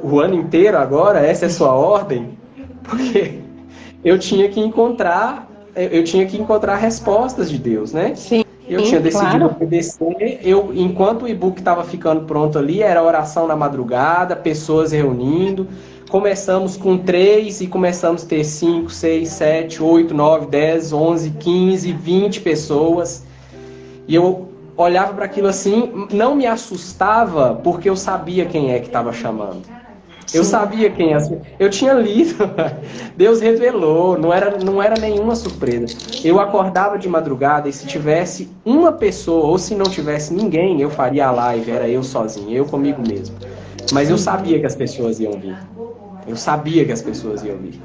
o ano inteiro agora? Essa é a sua ordem? Porque eu tinha que encontrar respostas de Deus, né? Sim, eu tinha decidido obedecer. Enquanto o e-book estava ficando pronto ali, era oração na madrugada, pessoas reunindo. Começamos com 3 e começamos a ter 5, 6, 7, 8, 9, 10, 11, 15, 20 pessoas. E eu olhava para aquilo assim, não me assustava, porque eu sabia quem é que estava chamando. Eu sabia quem era. Eu tinha lido. Deus revelou. Não era nenhuma surpresa. Eu acordava de madrugada e se tivesse uma pessoa ou se não tivesse ninguém, eu faria a live. Era eu sozinho, eu comigo mesmo. Mas eu sabia que as pessoas iam vir. Eu sabia que as pessoas iam vir.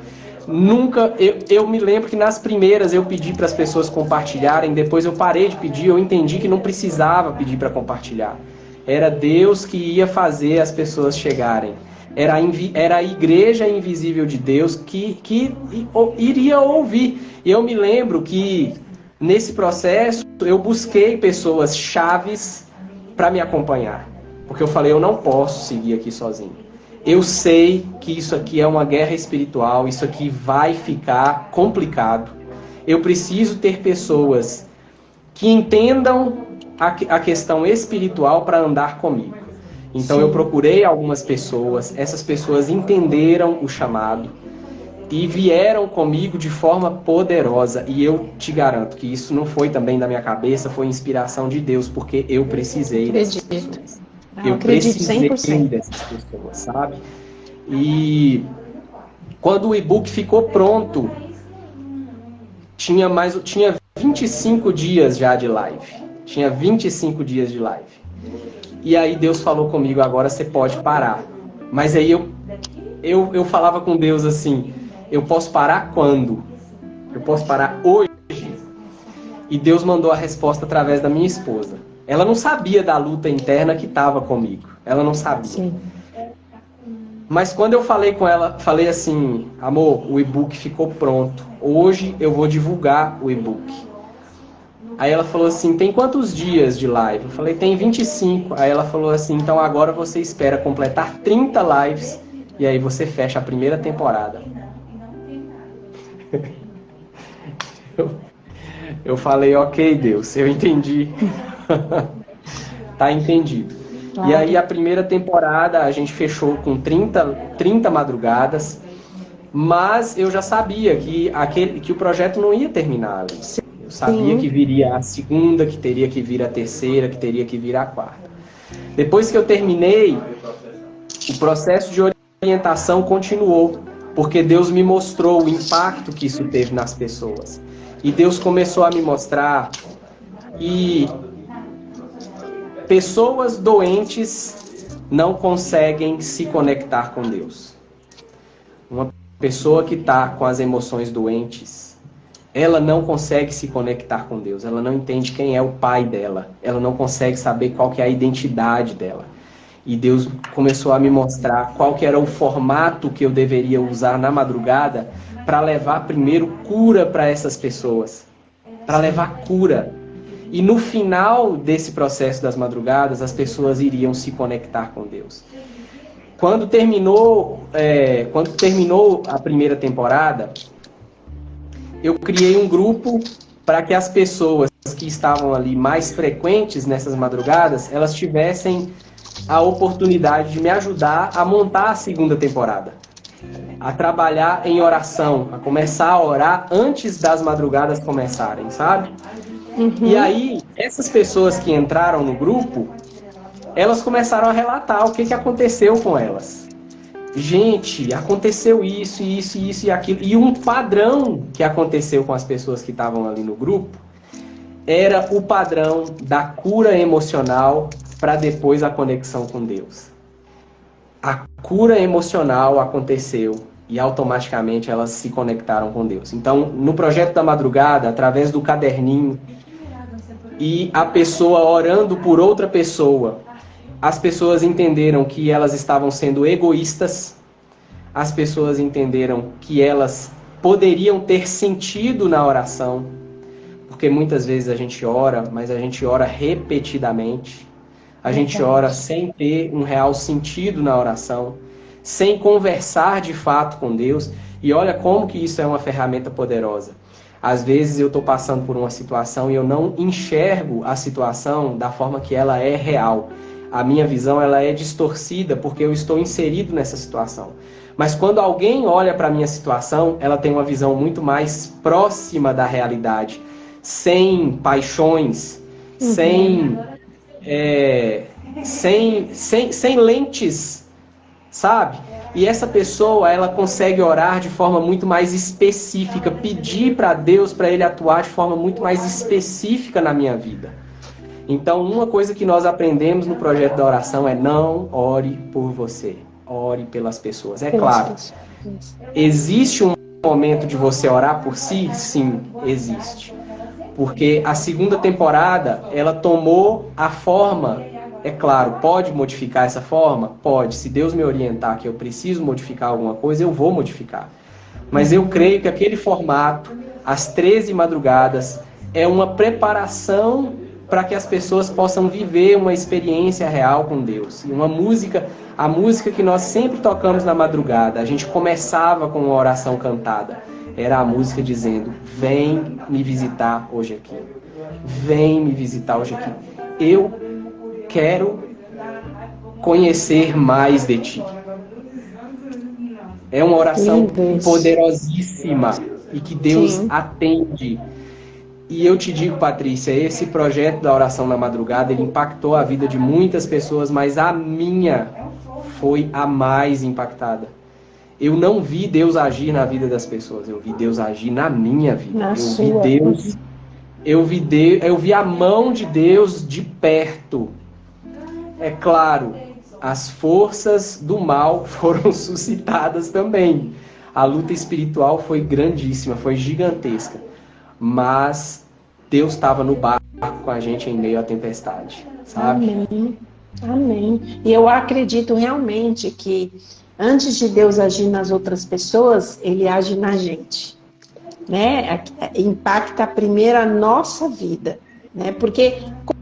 Nunca. Eu me lembro que nas primeiras eu pedi para as pessoas compartilharem. Depois eu parei de pedir. Eu entendi que não precisava pedir para compartilhar. Era Deus que ia fazer as pessoas chegarem. Era a igreja invisível de Deus que iria ouvir. E eu me lembro que, nesse processo, eu busquei pessoas chaves para me acompanhar. Porque eu falei, eu não posso seguir aqui sozinho. Eu sei que isso aqui é uma guerra espiritual, isso aqui vai ficar complicado. Eu preciso ter pessoas que entendam a questão espiritual para andar comigo. Então eu procurei algumas pessoas, essas pessoas entenderam o chamado e vieram comigo de forma poderosa. E eu te garanto que isso não foi também da minha cabeça, foi inspiração de Deus, porque eu precisei dessas pessoas. Eu precisei 100%. Dessas pessoas, sabe? E quando o e-book ficou pronto, tinha 25 dias já de live. Tinha 25 dias de live. E aí Deus falou comigo, agora você pode parar. Mas aí eu falava com Deus assim, eu posso parar quando? Eu posso parar hoje? E Deus mandou a resposta através da minha esposa. Ela não sabia da luta interna que estava comigo. Ela não sabia. Sim. Mas quando eu falei com ela, falei assim, amor, o e-book ficou pronto. Hoje eu vou divulgar o e-book. Aí ela falou assim, tem quantos dias de live? Eu falei, tem 25. Aí ela falou assim, então agora você espera completar 30 lives e aí você fecha a primeira temporada. Eu falei, ok, Deus, eu entendi. Tá entendido. Claro. E aí a primeira temporada a gente fechou com 30 madrugadas, mas eu já sabia que o projeto não ia terminar ali. Eu sabia que viria a segunda, que teria que vir a terceira, que teria que vir a quarta. Depois que eu terminei, o processo de orientação continuou, porque Deus me mostrou o impacto que isso teve nas pessoas. E Deus começou a me mostrar que pessoas doentes não conseguem se conectar com Deus. Uma pessoa que está com as emoções doentes, ela não consegue se conectar com Deus, ela não entende quem é o pai dela, ela não consegue saber qual que é a identidade dela. E Deus começou a me mostrar qual que era o formato que eu deveria usar na madrugada para levar primeiro cura para essas pessoas, para levar cura. E no final desse processo das madrugadas, as pessoas iriam se conectar com Deus. Quando terminou a primeira temporada, eu criei um grupo para que as pessoas que estavam ali mais frequentes nessas madrugadas, elas tivessem a oportunidade de me ajudar a montar a segunda temporada. A trabalhar em oração, a começar a orar antes das madrugadas começarem, sabe? Uhum. E aí, essas pessoas que entraram no grupo, elas começaram a relatar o que aconteceu com elas. Gente, aconteceu isso, isso, isso e aquilo. E um padrão que aconteceu com as pessoas que estavam ali no grupo era o padrão da cura emocional para depois a conexão com Deus. A cura emocional aconteceu e automaticamente elas se conectaram com Deus. Então, no projeto da madrugada, através do caderninho e a pessoa orando por outra pessoa, as pessoas entenderam que elas estavam sendo egoístas, as pessoas entenderam que elas poderiam ter sentido na oração, porque muitas vezes a gente ora, mas a gente ora repetidamente, a gente ora sem ter um real sentido na oração, sem conversar de fato com Deus, e olha como que isso é uma ferramenta poderosa. Às vezes eu estou passando por uma situação e eu não enxergo a situação da forma que ela é real. A minha visão ela é distorcida porque eu estou inserido nessa situação. Mas quando alguém olha para a minha situação, ela tem uma visão muito mais próxima da realidade, sem paixões, sem lentes, sabe? E essa pessoa, ela consegue orar de forma muito mais específica, pedir para Deus para Ele atuar de forma muito mais específica na minha vida. Então, uma coisa que nós aprendemos no projeto da oração é não ore por você, ore pelas pessoas. É claro, existe um momento de você orar por si? Sim, existe. Porque a segunda temporada, ela tomou a forma, é claro, pode modificar essa forma? Pode. Se Deus me orientar que eu preciso modificar alguma coisa, eu vou modificar. Mas eu creio que aquele formato, às 13 madrugadas, é uma preparação para que as pessoas possam viver uma experiência real com Deus. E uma música, a música que nós sempre tocamos na madrugada, a gente começava com uma oração cantada. Era a música dizendo, vem me visitar hoje aqui. Vem me visitar hoje aqui. Eu quero conhecer mais de ti. É uma oração poderosíssima e que Deus atende. E eu te digo, Patrícia, esse projeto da oração na madrugada, ele impactou a vida de muitas pessoas, mas a minha foi a mais impactada. Eu não vi Deus agir na vida das pessoas, eu vi Deus agir na minha vida. Eu vi a mão de Deus de perto. É claro, as forças do mal foram suscitadas também. A luta espiritual foi grandíssima, foi gigantesca. Mas Deus estava no barco com a gente em meio à tempestade, sabe? Amém. Amém. E eu acredito realmente que antes de Deus agir nas outras pessoas, Ele age na gente, né? Impacta primeiro a nossa vida, né? Porque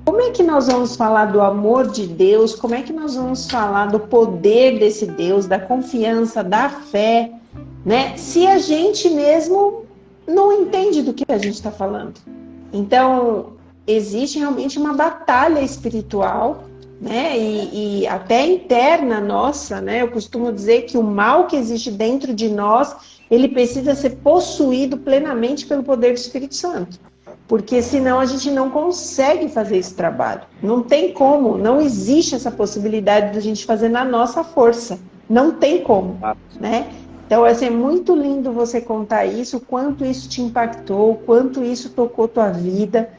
como é que nós vamos falar do amor de Deus? Como é que nós vamos falar do poder desse Deus, da confiança, da fé, né? Se a gente mesmo não entende do que a gente está falando. Então, existe realmente uma batalha espiritual, né? E até interna nossa, né? Eu costumo dizer que o mal que existe dentro de nós, ele precisa ser possuído plenamente pelo poder do Espírito Santo. Porque senão a gente não consegue fazer esse trabalho. Não tem como, não existe essa possibilidade de a gente fazer na nossa força. Não tem como, né? Então, assim, é muito lindo você contar isso, o quanto isso te impactou, o quanto isso tocou tua vida.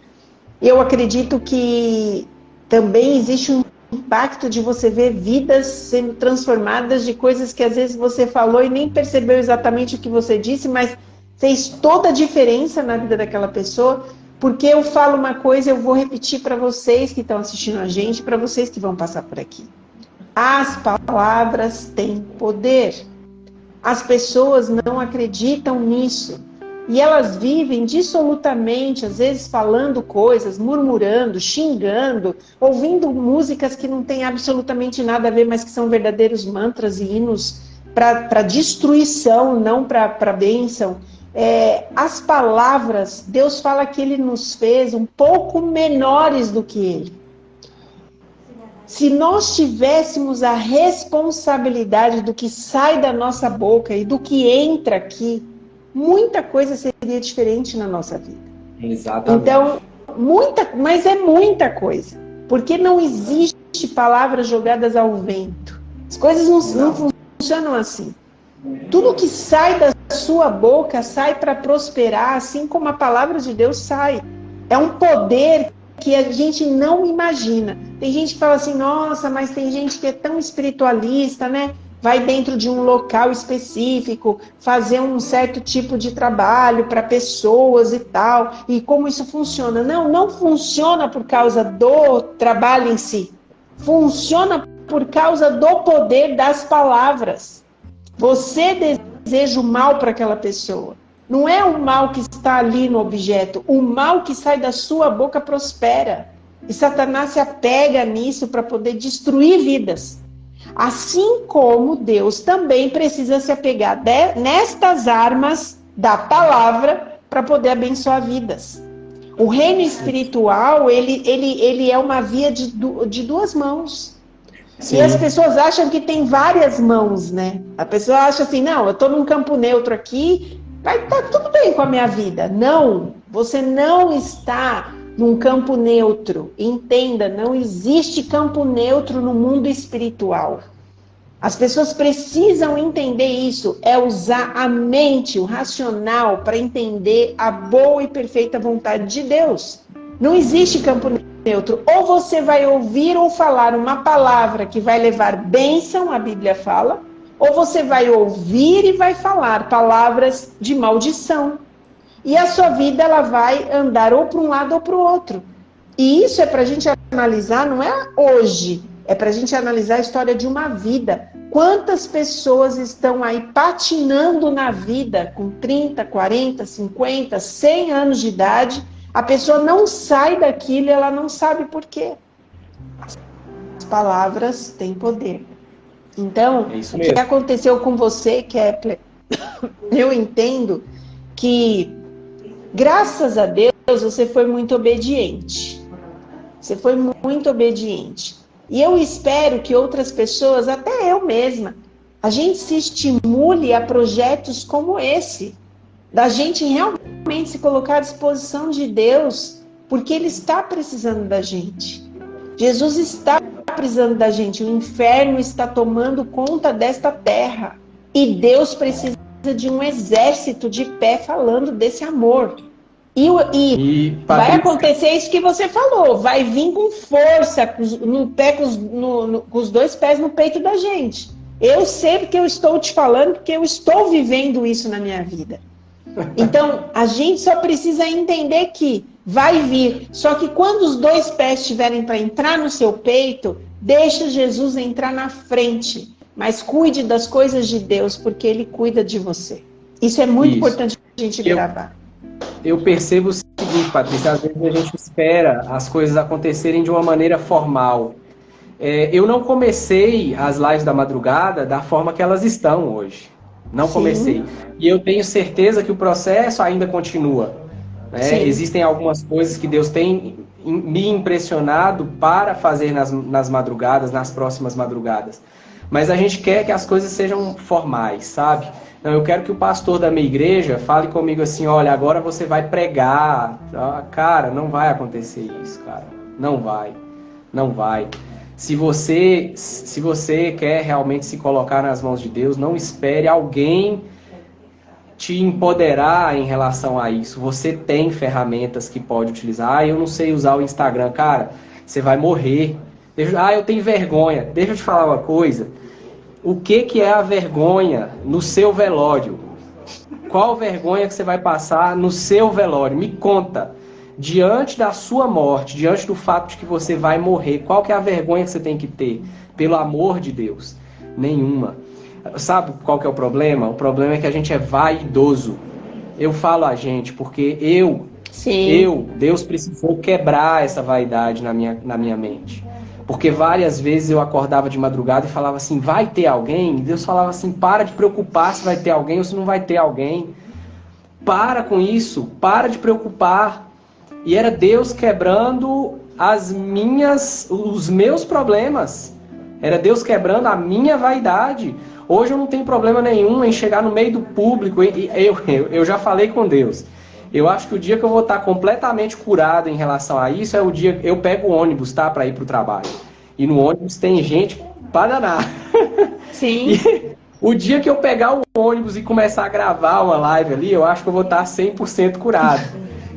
Eu acredito que também existe um impacto de você ver vidas sendo transformadas de coisas que às vezes você falou e nem percebeu exatamente o que você disse, mas fez toda a diferença na vida daquela pessoa, porque eu falo uma coisa, eu vou repetir para vocês que estão assistindo a gente, para vocês que vão passar por aqui. As palavras têm poder. As pessoas não acreditam nisso. E elas vivem dissolutamente, às vezes falando coisas, murmurando, xingando, ouvindo músicas que não têm absolutamente nada a ver, mas que são verdadeiros mantras e hinos para destruição, não para bênção. As palavras, Deus fala que Ele nos fez um pouco menores do que Ele. Se nós tivéssemos a responsabilidade do que sai da nossa boca e do que entra aqui, muita coisa seria diferente na nossa vida. Exatamente. Então, mas é muita coisa. Porque não existe palavras jogadas ao vento. As coisas não funcionam assim. Tudo que sai da sua boca sai para prosperar, assim como a palavra de Deus sai. É um poder que a gente não imagina. Tem gente que fala assim, nossa, mas tem gente que é tão espiritualista, né? Vai dentro de um local específico, fazer um certo tipo de trabalho para pessoas e tal. E como isso funciona? Não funciona por causa do trabalho em si. Funciona por causa do poder das palavras. Você deseja o mal para aquela pessoa. Não é o mal que está ali no objeto. O mal que sai da sua boca prospera. E Satanás se apega nisso para poder destruir vidas. Assim como Deus também precisa se apegar nestas armas da palavra para poder abençoar vidas. O reino espiritual, ele é uma via de duas mãos. Sim. E as pessoas acham que tem várias mãos, né? A pessoa acha assim, não, eu estou num campo neutro aqui, vai estar tudo bem com a minha vida. Não, você não está num campo neutro. Entenda, não existe campo neutro no mundo espiritual. As pessoas precisam entender isso, é usar a mente, o racional, para entender a boa e perfeita vontade de Deus. Não existe campo neutro. Ou você vai ouvir ou falar uma palavra que vai levar bênção, a Bíblia fala, ou você vai ouvir e vai falar palavras de maldição. E a sua vida ela vai andar ou para um lado ou para o outro. E isso é para a gente analisar, não é hoje, é para a gente analisar a história de uma vida. Quantas pessoas estão aí patinando na vida com 30, 40, 50, 100 anos de idade, a pessoa não sai daquilo e ela não sabe por quê. As palavras têm poder. Então, o que aconteceu com você, Kepler, eu entendo que, graças a Deus, você foi muito obediente. Você foi muito obediente. E eu espero que outras pessoas, até eu mesma, a gente se estimule a projetos como esse. Da gente realmente se colocar à disposição de Deus, porque Ele está precisando da gente. Jesus está precisando da gente. O inferno está tomando conta desta terra. E Deus precisa de um exército de pé falando desse amor. E vai acontecer isso que você falou. Vai vir com força, com os dois pés no peito da gente. Eu sei porque eu estou te falando, porque eu estou vivendo isso na minha vida. Então, a gente só precisa entender que vai vir. Só que quando os dois pés estiverem para entrar no seu peito, deixa Jesus entrar na frente. Mas cuide das coisas de Deus, porque Ele cuida de você. Isso é muito importante a gente gravar. Eu percebo o seguinte, Patrícia, às vezes a gente espera as coisas acontecerem de uma maneira formal. Eu não comecei as lives da madrugada da forma que elas estão hoje. Não comecei. E eu tenho certeza que o processo ainda continua. Né? Existem algumas coisas que Deus tem me impressionado para fazer nas madrugadas, nas próximas madrugadas. Mas a gente quer que as coisas sejam formais, sabe? Não, eu quero que o pastor da minha igreja fale comigo assim, olha, agora você vai pregar. Cara, não vai acontecer isso, cara. Não vai. Não vai. Se você quer realmente se colocar nas mãos de Deus, não espere alguém te empoderar em relação a isso. Você tem ferramentas que pode utilizar. Eu não sei usar o Instagram. Cara, você vai morrer. Eu tenho vergonha. Deixa eu te falar uma coisa. O que é a vergonha no seu velório? Qual vergonha que você vai passar no seu velório? Me conta. Diante da sua morte, diante do fato de que você vai morrer, qual que é a vergonha que você tem que ter? Pelo amor de Deus, nenhuma. Sabe qual que é o problema? O problema é que a gente é vaidoso. Eu falo a gente, porque Deus precisou quebrar essa vaidade na minha mente. Porque várias vezes eu acordava de madrugada e falava assim, vai ter alguém? E Deus falava assim, para de preocupar se vai ter alguém ou se não vai ter alguém. Para com isso, para de preocupar. E era Deus quebrando os meus problemas. Era Deus quebrando a minha vaidade. Hoje eu não tenho problema nenhum em chegar no meio do público. Eu já falei com Deus. Eu acho que o dia que eu vou estar completamente curado em relação a isso é o dia que eu pego o ônibus, tá? Para ir pro trabalho. E no ônibus tem gente para danar. Sim. E o dia que eu pegar o ônibus e começar a gravar uma live ali, eu acho que eu vou estar 100% curado.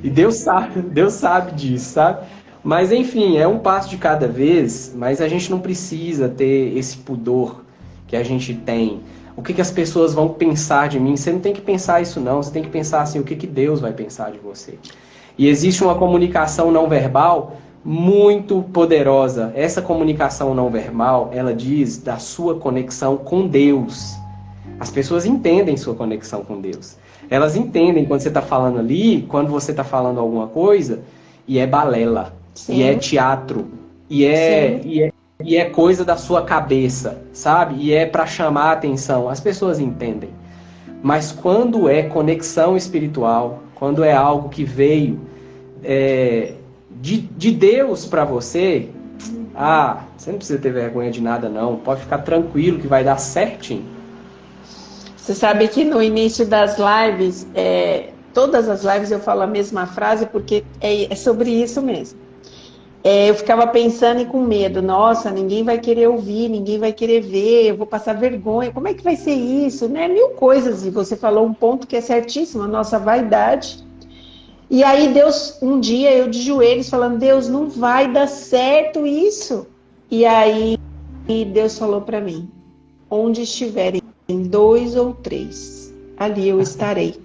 E Deus sabe disso, sabe? Mas enfim, é um passo de cada vez, mas a gente não precisa ter esse pudor que a gente tem. O que as pessoas vão pensar de mim? Você não tem que pensar isso não, você tem que pensar assim, o que Deus vai pensar de você. E existe uma comunicação não verbal muito poderosa. Essa comunicação não verbal, ela diz da sua conexão com Deus. As pessoas entendem sua conexão com Deus. Elas entendem quando você está falando ali, quando você está falando alguma coisa, e é balela, Sim. e é teatro, e é coisa da sua cabeça, sabe? E é para chamar a atenção. As pessoas entendem. Mas quando é conexão espiritual, quando é algo que veio de Deus para você, você não precisa ter vergonha de nada não. Pode ficar tranquilo que vai dar certinho. Você sabe que no início das lives, todas as lives eu falo a mesma frase porque é sobre isso mesmo. Eu ficava pensando e com medo, nossa, ninguém vai querer ouvir, ninguém vai querer ver, eu vou passar vergonha, como é que vai ser isso? Né? Mil coisas, e você falou um ponto que é certíssimo, a nossa vaidade. E aí Deus, um dia eu de joelhos falando, Deus, não vai dar certo isso. E aí Deus falou para mim, onde estiverem 2 ou 3, ali eu estarei.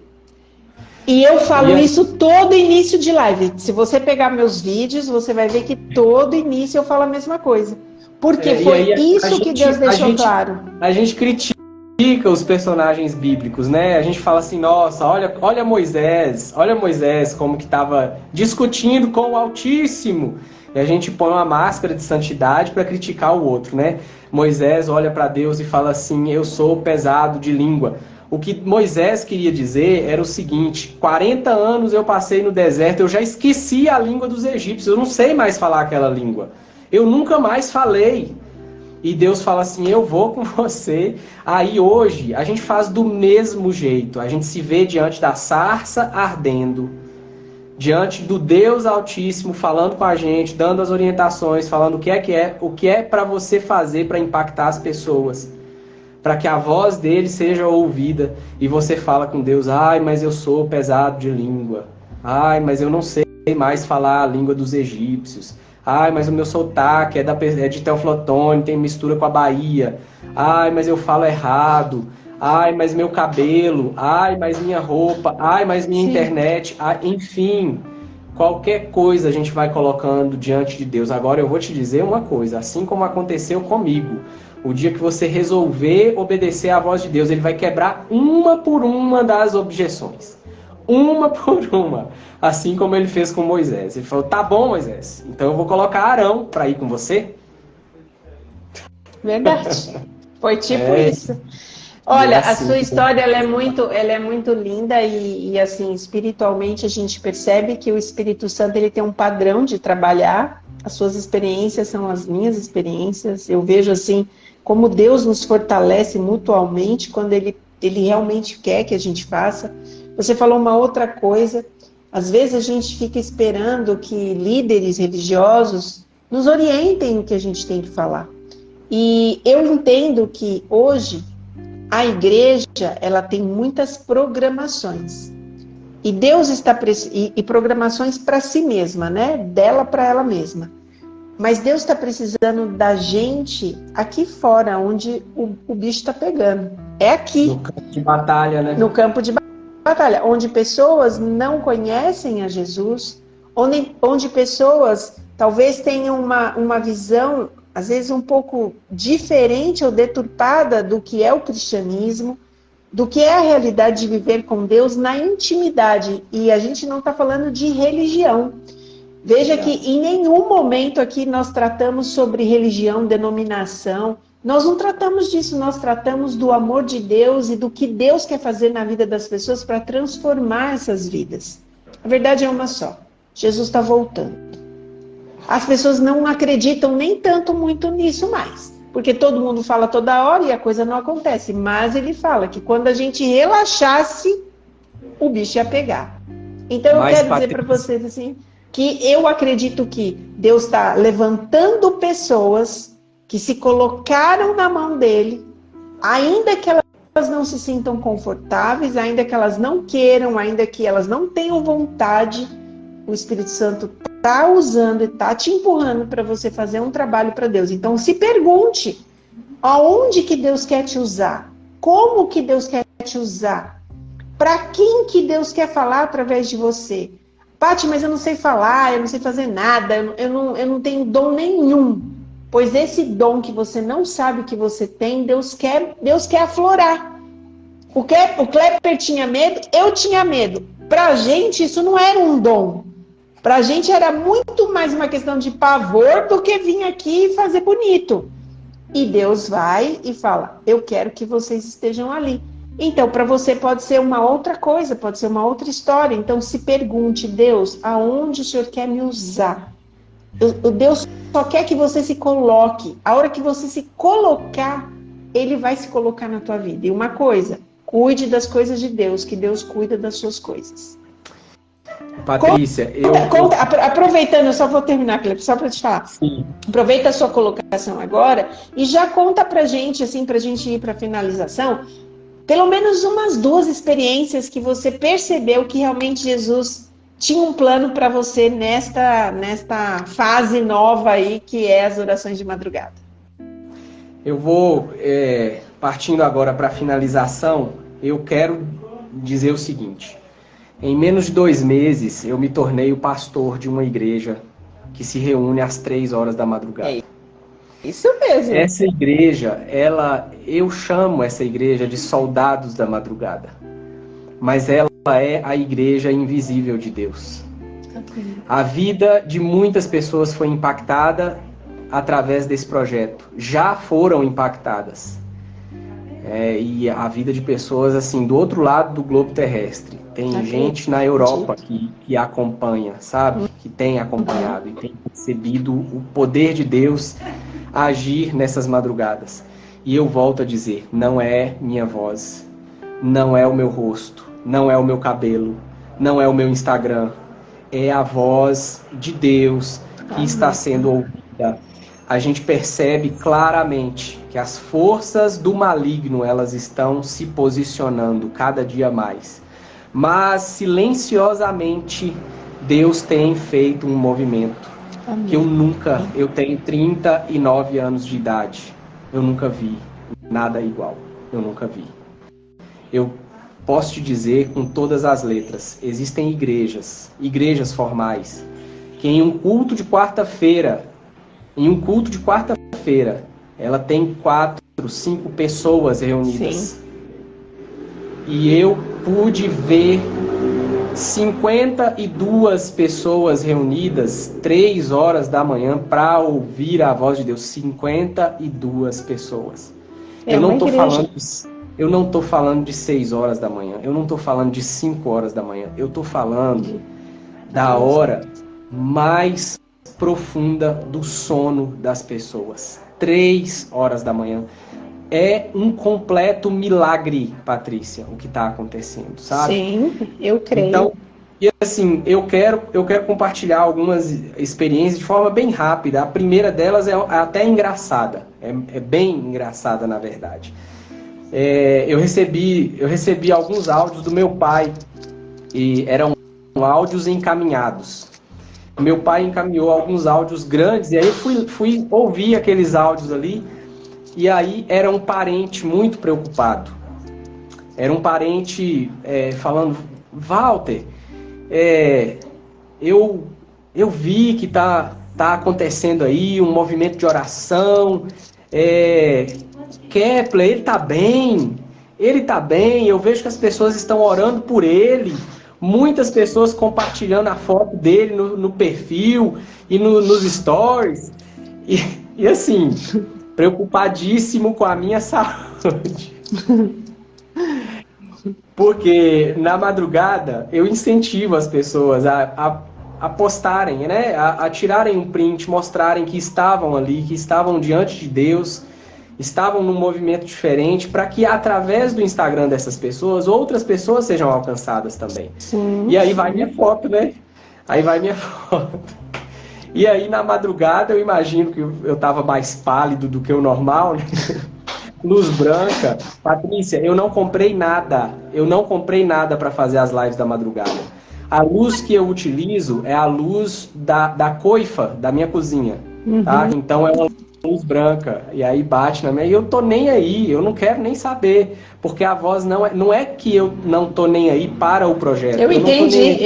E eu falo isso todo início de live. Se você pegar meus vídeos, você vai ver que todo início eu falo a mesma coisa. Porque foi isso que Deus deixou claro. A gente critica os personagens bíblicos, né? A gente fala assim, nossa, olha Moisés como que estava discutindo com o Altíssimo. E a gente põe uma máscara de santidade para criticar o outro, né? Moisés olha para Deus e fala assim, eu sou pesado de língua. O que Moisés queria dizer era o seguinte, 40 anos eu passei no deserto, eu já esqueci a língua dos egípcios, eu não sei mais falar aquela língua. Eu nunca mais falei. E Deus fala assim, eu vou com você. Aí hoje a gente faz do mesmo jeito, a gente se vê diante da sarça ardendo, diante do Deus Altíssimo falando com a gente, dando as orientações, falando o que é para você fazer para impactar as pessoas. Para que a voz dele seja ouvida. E você fala com Deus, mas eu sou pesado de língua. Mas eu não sei mais falar a língua dos egípcios. Mas o meu sotaque é de Teoflotone, tem mistura com a Bahia. Mas eu falo errado. Mas meu cabelo. Mas minha roupa. Mas minha internet. Enfim, qualquer coisa a gente vai colocando diante de Deus. Agora eu vou te dizer uma coisa, assim como aconteceu comigo. O dia que você resolver obedecer à voz de Deus, ele vai quebrar uma por uma das objeções. Uma por uma. Assim como ele fez com Moisés. Ele falou, tá bom, Moisés, então eu vou colocar Arão para ir com você. Verdade. Foi tipo isso. Olha, assim, a sua história ela é muito linda e assim, espiritualmente a gente percebe que o Espírito Santo ele tem um padrão de trabalhar. As suas experiências são as minhas experiências. Eu vejo assim, como Deus nos fortalece mutualmente quando Ele realmente quer que a gente faça. Você falou uma outra coisa. Às vezes a gente fica esperando que líderes religiosos nos orientem o que a gente tem que falar. E eu entendo que hoje a igreja ela tem muitas programações. E Deus está e programações para si mesma, né? Dela para ela mesma. Mas Deus está precisando da gente aqui fora, onde o bicho está pegando. É aqui. No campo de batalha, né? No campo de batalha, onde pessoas não conhecem a Jesus, onde pessoas talvez tenham uma visão, às vezes um pouco diferente ou deturpada do que é o cristianismo, do que é a realidade de viver com Deus na intimidade. E a gente não está falando de religião. Veja que em nenhum momento aqui nós tratamos sobre religião, denominação. Nós não tratamos disso, nós tratamos do amor de Deus e do que Deus quer fazer na vida das pessoas para transformar essas vidas. A verdade é uma só. Jesus está voltando. As pessoas não acreditam nem tanto muito nisso mais. Porque todo mundo fala toda hora e a coisa não acontece. Mas ele fala que quando a gente relaxasse, o bicho ia pegar. Então eu Mas, quero dizer para vocês assim, que eu acredito que Deus está levantando pessoas que se colocaram na mão dele, ainda que elas não se sintam confortáveis, ainda que elas não queiram, ainda que elas não tenham vontade, o Espírito Santo está usando e está te empurrando para você fazer um trabalho para Deus. Então se pergunte, aonde que Deus quer te usar? Como que Deus quer te usar? Para quem que Deus quer falar através de você? Paty, mas eu não sei falar, eu não sei fazer nada, eu não tenho dom nenhum. Pois esse dom que você não sabe que você tem, Deus quer aflorar. O Klepper tinha medo, eu tinha medo. Pra gente isso não era um dom. Pra gente era muito mais uma questão de pavor do que vir aqui e fazer bonito. E Deus vai e fala, eu quero que vocês estejam ali. Então, para você pode ser uma outra coisa, pode ser uma outra história. Então, se pergunte, Deus, aonde o Senhor quer me usar? O Deus só quer que você se coloque. A hora que você se colocar, Ele vai se colocar na tua vida. E uma coisa, cuide das coisas de Deus, que Deus cuida das suas coisas. Patrícia, aproveitando, eu só vou terminar, Cleber, só para te falar. Sim. Aproveita a sua colocação agora e já conta pra gente, assim, pra gente ir pra finalização, pelo menos umas 2 experiências que você percebeu que realmente Jesus tinha um plano para você nesta fase nova aí, que é as orações de madrugada. Eu vou, partindo agora para a finalização, eu quero dizer o seguinte. Em menos de 2 meses, eu me tornei o pastor de uma igreja que se reúne às 3 horas da madrugada. É isso mesmo. Essa igreja, eu chamo essa igreja de soldados da madrugada. Mas ela é a igreja invisível de Deus. A vida de muitas pessoas foi impactada através desse projeto. Já foram impactadas. E a vida de pessoas, assim, do outro lado do globo terrestre. Tem gente na Europa que acompanha, sabe? Que tem acompanhado e tem percebido o poder de Deus agir nessas madrugadas. E eu volto a dizer, não é minha voz, não é o meu rosto, não é o meu cabelo, não é o meu Instagram. É a voz de Deus que está sendo ouvida. A gente percebe claramente que as forças do maligno, elas estão se posicionando cada dia mais. Mas, silenciosamente, Deus tem feito um movimento. Amém. Que eu tenho 39 anos de idade, eu nunca vi nada igual. Eu nunca vi. Eu posso te dizer com todas as letras, existem igrejas formais, que em um culto de quarta-feira, ela tem 4, 5 pessoas reunidas. Sim. E eu pude ver 52 pessoas reunidas 3 horas da manhã para ouvir a voz de Deus. 52 pessoas. Eu não estou falando de 6 horas da manhã. Eu não estou falando de 5 horas da manhã. Eu estou falando da hora mais profunda do sono das pessoas. 3 horas da manhã. É um completo milagre, Patrícia, o que está acontecendo, sabe? Sim, eu creio. Então, e assim, eu quero compartilhar algumas experiências de forma bem rápida. A primeira delas é até engraçada. É bem engraçada, na verdade. Eu recebi alguns áudios do meu pai, e eram áudios encaminhados. Meu pai encaminhou alguns áudios grandes, e aí eu fui ouvir aqueles áudios ali. E aí era um parente muito preocupado. Era um parente falando, Walter, eu vi que tá acontecendo aí um movimento de oração. Kepler, ele tá bem, eu vejo que as pessoas estão orando por ele. Muitas pessoas compartilhando a foto dele no perfil e nos stories. E assim... preocupadíssimo com a minha saúde. Porque na madrugada eu incentivo as pessoas a postarem, né? A tirarem um print, mostrarem que estavam ali, que estavam diante de Deus estavam num movimento diferente para que através do Instagram dessas pessoas, outras pessoas sejam alcançadas também. Sim. E aí vai minha foto, né? Aí vai minha foto. E aí na madrugada eu imagino que eu estava mais pálido do que o normal, né? Luz branca. Patrícia, eu não comprei nada. Eu não comprei nada para fazer as lives da madrugada. A luz que eu utilizo é a luz da coifa da minha cozinha, tá? Então é uma luz branca. E aí bate na minha... E eu tô nem aí, eu não quero nem saber. Porque a voz não é que eu não tô nem aí para o projeto. Eu entendi.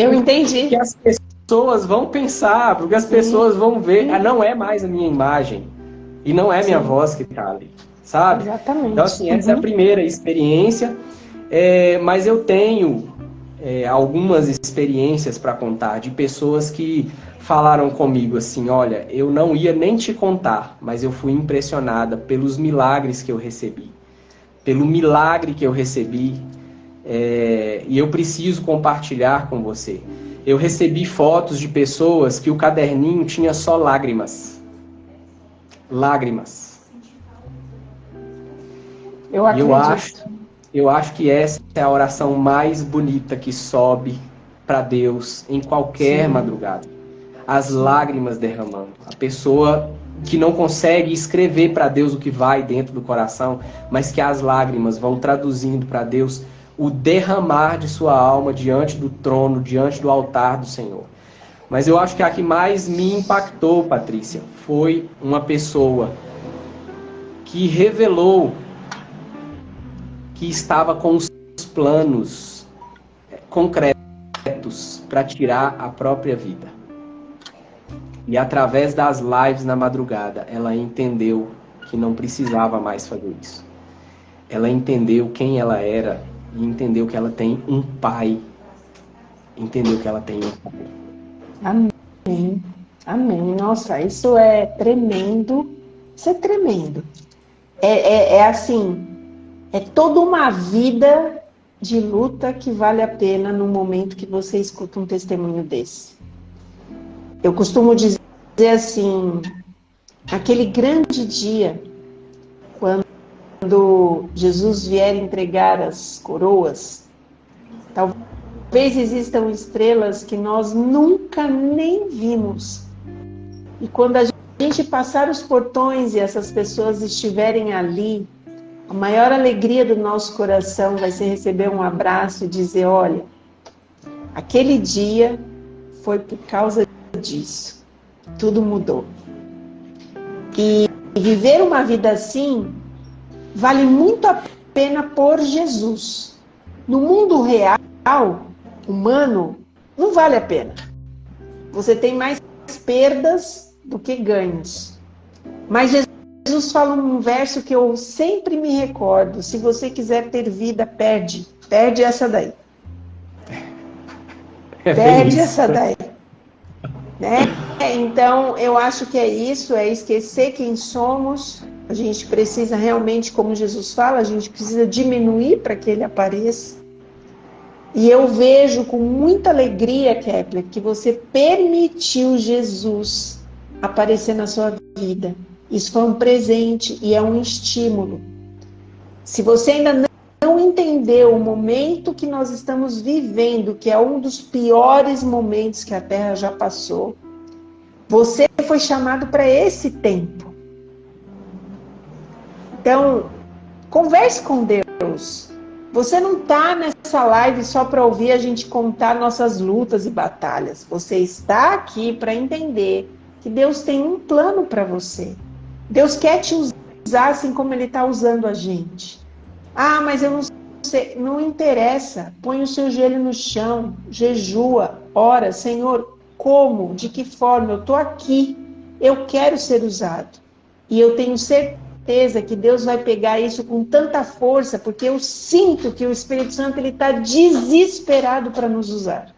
Porque as pessoas vão pensar, porque as pessoas vão ver. Não é mais a minha imagem. E não é minha voz que tá ali. Sabe? Exatamente. Então, assim, essa é a primeira experiência, mas eu tenho algumas experiências para contar de pessoas que falaram comigo assim, olha, eu não ia nem te contar, mas eu fui impressionada pelos milagres que eu recebi. Pelo milagre que eu recebi, e eu preciso compartilhar com você. Eu recebi fotos de pessoas que o caderninho tinha só lágrimas. Lágrimas. Eu acredito. Eu acho que essa é a oração mais bonita que sobe para Deus em qualquer madrugada. As lágrimas derramando. A pessoa que não consegue escrever para Deus o que vai dentro do coração, mas que as lágrimas vão traduzindo para Deus o derramar de sua alma diante do trono, diante do altar do Senhor. Mas eu acho que a que mais me impactou, Patrícia, foi uma pessoa que revelou que estava com os planos concretos para tirar a própria vida. E através das lives na madrugada, ela entendeu que não precisava mais fazer isso. Ela entendeu quem ela era e entendeu que ela tem um pai. Entendeu que ela tem um pai. Amém. Amém. Nossa, isso é tremendo. Isso é tremendo. É assim... É toda uma vida de luta que vale a pena no momento que você escuta um testemunho desse. Eu costumo dizer assim, aquele grande dia, quando Jesus vier entregar as coroas, talvez existam estrelas que nós nunca nem vimos. E quando a gente passar os portões e essas pessoas estiverem ali, a maior alegria do nosso coração vai ser receber um abraço e dizer, olha, aquele dia foi por causa disso. Tudo mudou. E viver uma vida assim vale muito a pena por Jesus. No mundo real, humano, não vale a pena. Você tem mais perdas do que ganhos. Mas Jesus fala um verso que eu sempre me recordo. Se você quiser ter vida, perde essa daí. Perde essa daí. Né? Então, eu acho que é isso, é esquecer quem somos. A gente precisa realmente, como Jesus fala, a gente precisa diminuir para que ele apareça. E eu vejo com muita alegria, Kepler, que você permitiu Jesus aparecer na sua vida. Isso foi um presente e é um estímulo. Se você ainda não entendeu o momento que nós estamos vivendo, que é um dos piores momentos que a Terra já passou, você foi chamado para esse tempo. Então, converse com Deus. Você não está nessa live só para ouvir a gente contar nossas lutas e batalhas. Você está aqui para entender que Deus tem um plano para você. Deus quer te usar assim como Ele está usando a gente. Ah, mas eu não sei. Não interessa. Põe o seu joelho no chão, jejua, ora. Senhor, como? De que forma? Eu estou aqui. Eu quero ser usado. E eu tenho certeza que Deus vai pegar isso com tanta força, porque eu sinto que o Espírito Santo está desesperado para nos usar.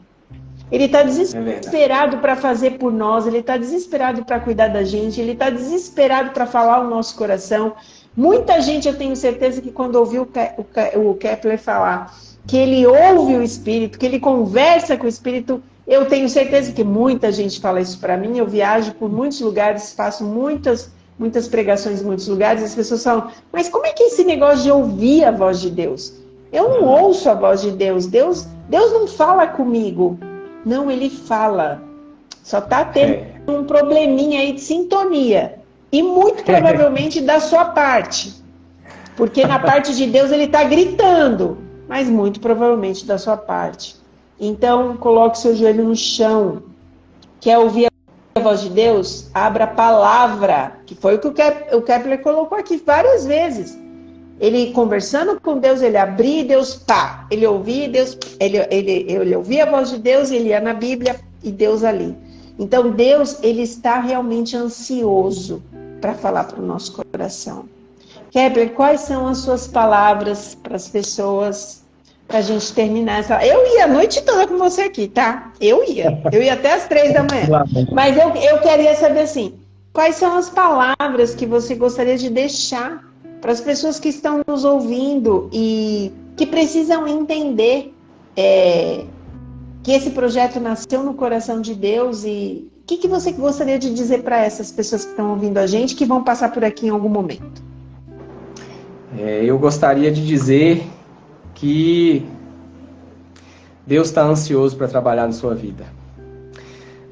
Ele está desesperado para fazer por nós, ele está desesperado para cuidar da gente, ele está desesperado para falar o nosso coração. Muita gente, eu tenho certeza que quando ouviu o Kepler falar que ele ouve o Espírito, que ele conversa com o Espírito, eu tenho certeza que muita gente fala isso para mim. Eu viajo por muitos lugares, faço muitas muitas pregações em muitos lugares, as pessoas falam, mas como é que é esse negócio de ouvir a voz de Deus? Eu não ouço a voz de Deus. Deus não fala comigo. Não, ele fala. Só está tendo um probleminha aí de sintonia. E muito provavelmente da sua parte. Porque na parte de Deus ele está gritando. Mas muito provavelmente da sua parte. Então, coloque seu joelho no chão. Quer ouvir a voz de Deus? Abra a palavra. Que foi o que o Kepler colocou aqui várias vezes. Ele conversando com Deus, ele abria e Deus, pá. Ele ouvia Deus, ele ouvia a voz de Deus, ele ia na Bíblia e Deus ali. Então, Deus, ele está realmente ansioso para falar para o nosso coração. Kepler, quais são as suas palavras para as pessoas, para a gente terminar essa... Eu ia a noite toda com você aqui, tá? Eu ia até as 3 da manhã. Mas eu queria saber assim, quais são as palavras que você gostaria de deixar para as pessoas que estão nos ouvindo e que precisam entender que esse projeto nasceu no coração de Deus e o que você gostaria de dizer para essas pessoas que estão ouvindo a gente, que vão passar por aqui em algum momento? Eu gostaria de dizer que Deus está ansioso para trabalhar na sua vida.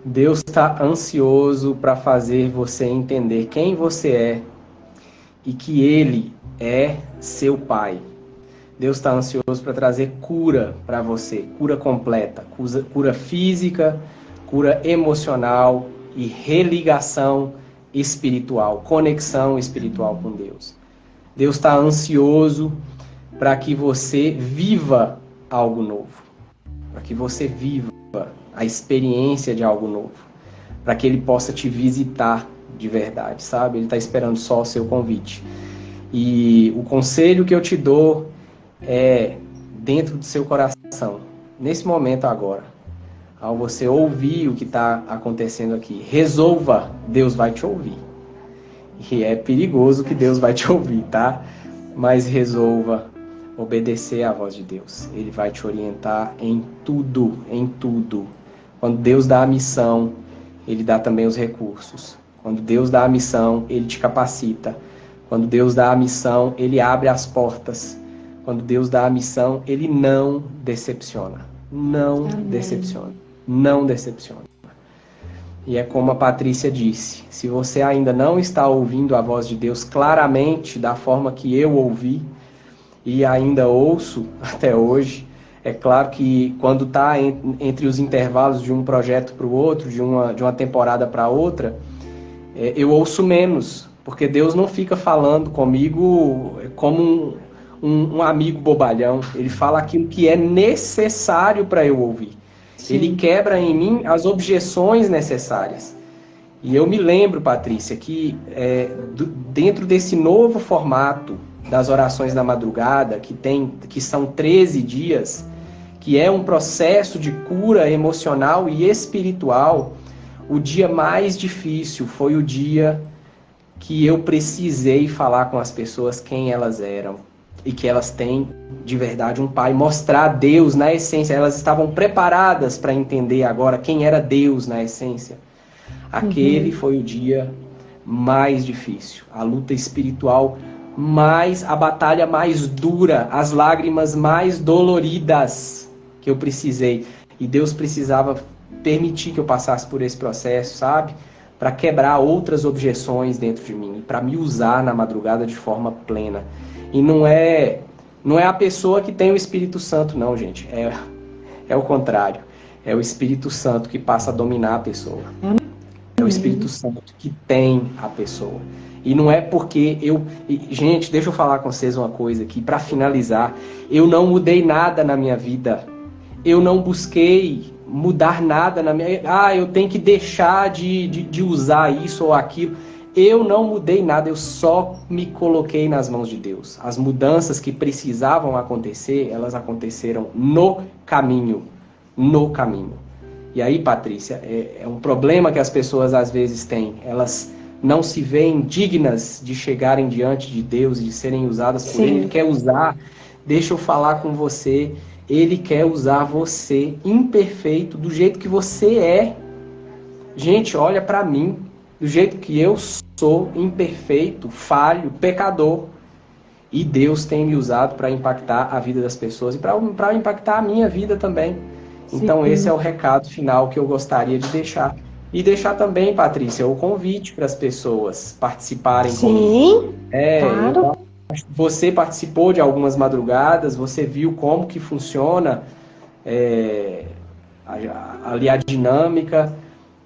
Deus está ansioso para fazer você entender quem você é e que Ele é seu Pai. Deus está ansioso para trazer cura para você, cura completa, cura física, cura emocional e religação espiritual, conexão espiritual com Deus. Deus está ansioso para que você viva algo novo, para que você viva a experiência de algo novo, para que Ele possa te visitar de verdade, sabe? Ele está esperando só o seu convite. E o conselho que eu te dou é dentro do seu coração, nesse momento agora, ao você ouvir o que está acontecendo aqui, resolva, Deus vai te ouvir. E é perigoso que Deus vai te ouvir, tá? Mas resolva obedecer à voz de Deus. Ele vai te orientar em tudo, em tudo. Quando Deus dá a missão, Ele dá também os recursos. Quando Deus dá a missão, Ele te capacita. Quando Deus dá a missão, Ele abre as portas. Quando Deus dá a missão, Ele não decepciona. Não decepciona. Não decepciona. E é como a Patrícia disse, se você ainda não está ouvindo a voz de Deus claramente, da forma que eu ouvi, e ainda ouço até hoje, é claro que quando está entre os intervalos de um projeto para o outro, de uma temporada para outra, eu ouço menos, porque Deus não fica falando comigo como um amigo bobalhão. Ele fala aquilo que é necessário para eu ouvir. Sim. Ele quebra em mim as objeções necessárias. E eu me lembro, Patrícia, que dentro desse novo formato das orações da madrugada, que são 13 dias, que é um processo de cura emocional e espiritual, o dia mais difícil foi o dia que eu precisei falar com as pessoas quem elas eram e que elas têm de verdade um Pai, mostrar Deus na essência. Elas estavam preparadas para entender agora quem era Deus na essência. Aquele foi o dia mais difícil, a luta espiritual a batalha mais dura, as lágrimas mais doloridas que eu precisei. E Deus precisava permitir que eu passasse por esse processo, sabe? Para quebrar outras objeções dentro de mim, para me usar na madrugada de forma plena. E não é a pessoa que tem o Espírito Santo, não, gente. É o contrário. É o Espírito Santo que passa a dominar a pessoa. É o Espírito Santo que tem a pessoa. E não é porque gente, deixa eu falar com vocês uma coisa aqui, para finalizar. Eu não mudei nada na minha vida. Eu não busquei mudar nada na minha... eu tenho que deixar de usar isso ou aquilo. Eu não mudei nada, eu só me coloquei nas mãos de Deus. As mudanças que precisavam acontecer, elas aconteceram no caminho. No caminho. E aí, Patrícia, é um problema que as pessoas às vezes têm. Elas não se veem dignas de chegarem diante de Deus e de serem usadas por Ele. Ele quer usar, deixa eu falar com você, Ele quer usar você imperfeito, do jeito que você é. Gente, olha pra mim. do jeito que eu sou, imperfeito, falho, pecador. E Deus tem me usado para impactar a vida das pessoas e para impactar a minha vida também. Então esse é o recado final que eu gostaria de deixar. E deixar também, Patrícia, o convite para as pessoas participarem comigo. Claro. Você participou de algumas madrugadas, você viu como que funciona ali a dinâmica.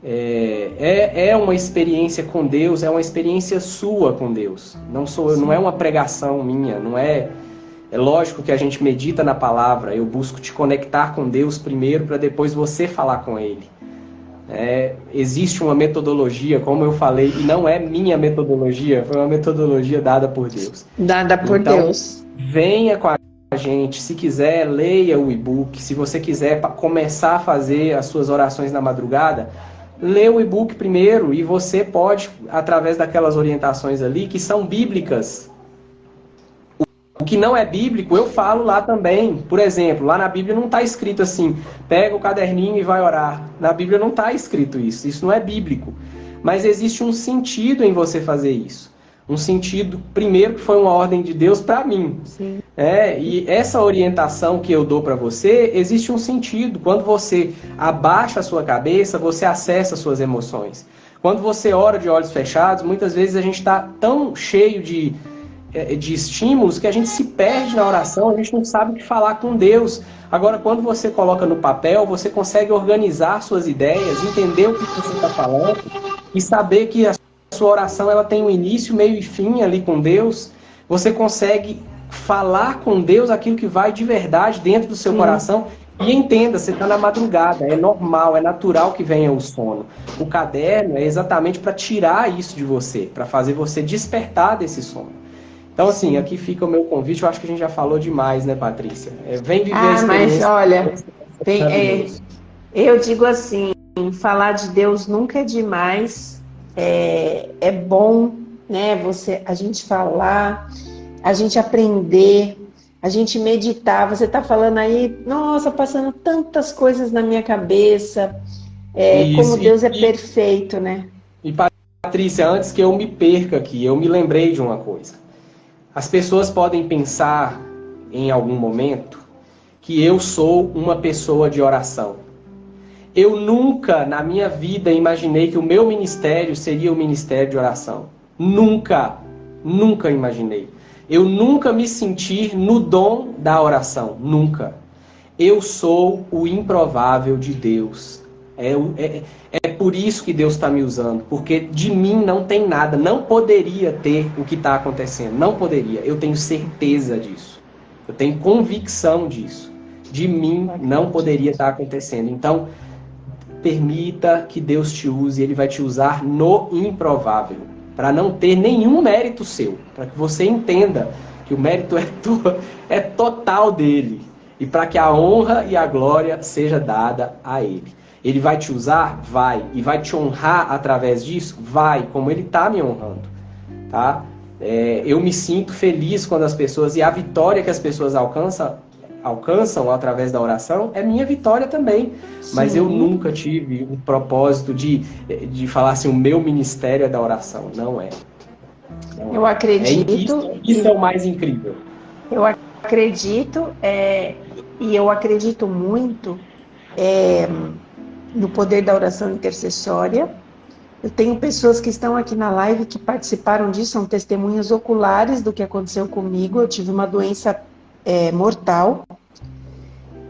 É uma experiência com Deus, é uma experiência sua com Deus. Não é uma pregação minha, não é... É lógico que a gente medita na palavra, eu busco te conectar com Deus primeiro para depois você falar com Ele. Existe uma metodologia, como eu falei, e não é minha metodologia, foi uma metodologia dada por Deus. Dada por Deus. Venha com a gente, se quiser, leia o e-book. Se você quiser começar a fazer as suas orações na madrugada, lê o e-book primeiro e você pode, através daquelas orientações ali, que são bíblicas. O que não é bíblico, eu falo lá também. Por exemplo, lá na Bíblia não está escrito assim, pega o caderninho e vai orar. Na Bíblia não está escrito isso. Isso não é bíblico. Mas existe um sentido em você fazer isso. Um sentido, primeiro, que foi uma ordem de Deus para mim. Sim. E essa orientação que eu dou para você, existe um sentido. Quando você abaixa a sua cabeça, você acessa as suas emoções. Quando você ora de olhos fechados, muitas vezes a gente está tão cheio de estímulos que a gente se perde na oração, a gente não sabe o que falar com Deus. Agora, quando você coloca no papel, você consegue organizar suas ideias, entender o que você está falando e saber que a sua oração ela tem um início, meio e fim ali com Deus. Você consegue falar com Deus aquilo que vai de verdade dentro do seu coração. E entenda, você está na madrugada, é normal, é natural que venha o sono. O caderno é exatamente para tirar isso de você, para fazer você despertar desse sono. Então, assim, aqui fica o meu convite. Eu acho que a gente já falou demais, né, Patrícia? Vem viver a experiência. Mas olha, eu digo assim, falar de Deus nunca é demais. É bom, né? A gente falar, a gente aprender, a gente meditar. Você está falando aí, nossa, passando tantas coisas na minha cabeça. Como Deus é perfeito, né? E, Patrícia, antes que eu me perca aqui, eu me lembrei de uma coisa. As pessoas podem pensar em algum momento que eu sou uma pessoa de oração. Eu nunca na minha vida imaginei que o meu ministério seria o ministério de oração. Nunca imaginei. Eu nunca me senti no dom da oração. Nunca. Eu sou o improvável de Deus. É por isso que Deus está me usando, porque de mim não tem nada, não poderia ter o que está acontecendo, não poderia, eu tenho certeza disso, eu tenho convicção disso, de mim não poderia estar acontecendo. Então, permita que Deus te use, Ele vai te usar no improvável, para não ter nenhum mérito seu, para que você entenda que o mérito é total dele, e para que a honra e a glória seja dada a Ele. Ele vai te usar? Vai. E vai te honrar através disso? Vai, como Ele está me honrando. Tá? Eu me sinto feliz quando as pessoas... E a vitória que as pessoas alcançam através da oração é minha vitória também. Sim. Mas eu nunca tive o propósito de falar assim, o meu ministério é da oração. Não é. Eu acredito... Isso é o mais incrível. Eu acredito, e eu acredito muito... no poder da oração intercessória. Eu tenho pessoas que estão aqui na live que participaram disso, são testemunhas oculares do que aconteceu comigo. Eu tive uma doença mortal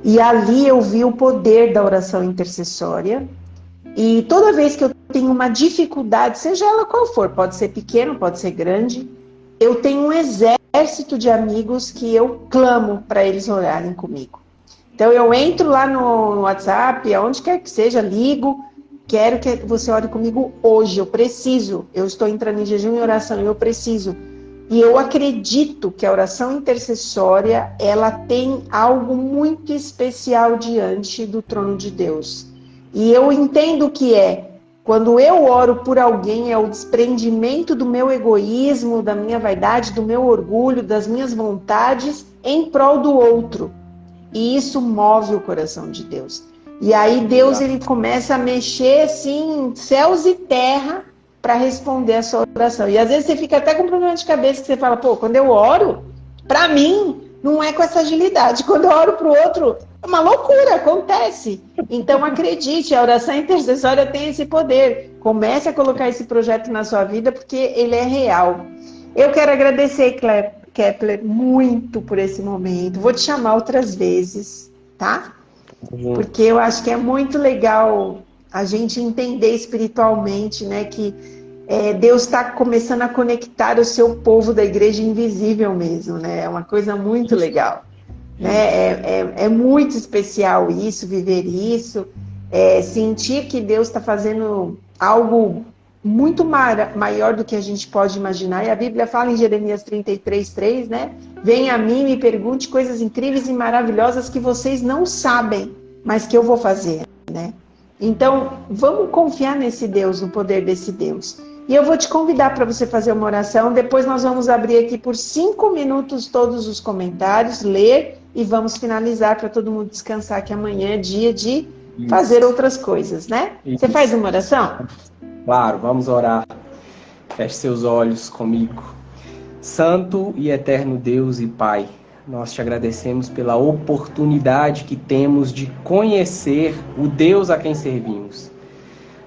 e ali eu vi o poder da oração intercessória. E toda vez que eu tenho uma dificuldade, seja ela qual for, pode ser pequeno, pode ser grande, eu tenho um exército de amigos que eu clamo para eles orarem comigo. Então eu entro lá no WhatsApp, aonde quer que seja, ligo, quero que você ore comigo hoje, eu preciso, eu estou entrando em jejum e oração, eu preciso. E eu acredito que a oração intercessória, ela tem algo muito especial diante do trono de Deus. E eu entendo que quando eu oro por alguém, é o desprendimento do meu egoísmo, da minha vaidade, do meu orgulho, das minhas vontades, em prol do outro. E isso move o coração de Deus. E aí Deus ele começa a mexer assim, céus e terra, para responder a sua oração. E às vezes você fica até com problema de cabeça, que você fala, pô, quando eu oro, para mim, não é com essa agilidade. Quando eu oro para o outro, é uma loucura, acontece. Então acredite, a oração intercessória tem esse poder. Comece a colocar esse projeto na sua vida, porque ele é real. Eu quero agradecer, Kepler, muito por esse momento. Vou te chamar outras vezes, tá? Porque eu acho que é muito legal a gente entender espiritualmente, né, que Deus está começando a conectar o seu povo da igreja invisível mesmo, né? É uma coisa muito legal. Né? É muito especial isso, viver isso, sentir que Deus está fazendo algo muito maior do que a gente pode imaginar. E a Bíblia fala em Jeremias 33:3, né? Venha a mim e me pergunte coisas incríveis e maravilhosas que vocês não sabem, mas que eu vou fazer, né? Então, vamos confiar nesse Deus, no poder desse Deus. E eu vou te convidar para você fazer uma oração. Depois nós vamos abrir aqui por 5 minutos todos os comentários, ler e vamos finalizar para todo mundo descansar, que amanhã é dia de fazer outras coisas, né? Você faz uma oração? Claro, vamos orar. Feche seus olhos comigo. Santo e eterno Deus e Pai, nós te agradecemos pela oportunidade que temos de conhecer o Deus a quem servimos.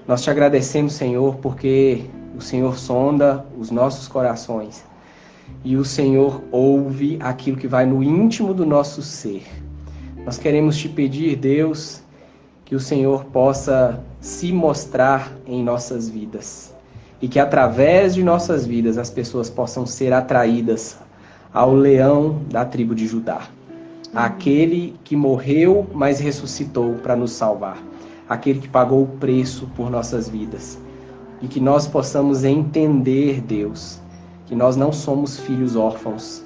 Nós te agradecemos, Senhor, porque o Senhor sonda os nossos corações e o Senhor ouve aquilo que vai no íntimo do nosso ser. Nós queremos te pedir, Deus, que o Senhor possa se mostrar em nossas vidas e que através de nossas vidas as pessoas possam ser atraídas ao leão da tribo de Judá, aquele que morreu, mas ressuscitou para nos salvar, aquele que pagou o preço por nossas vidas, e que nós possamos entender, Deus, que nós não somos filhos órfãos,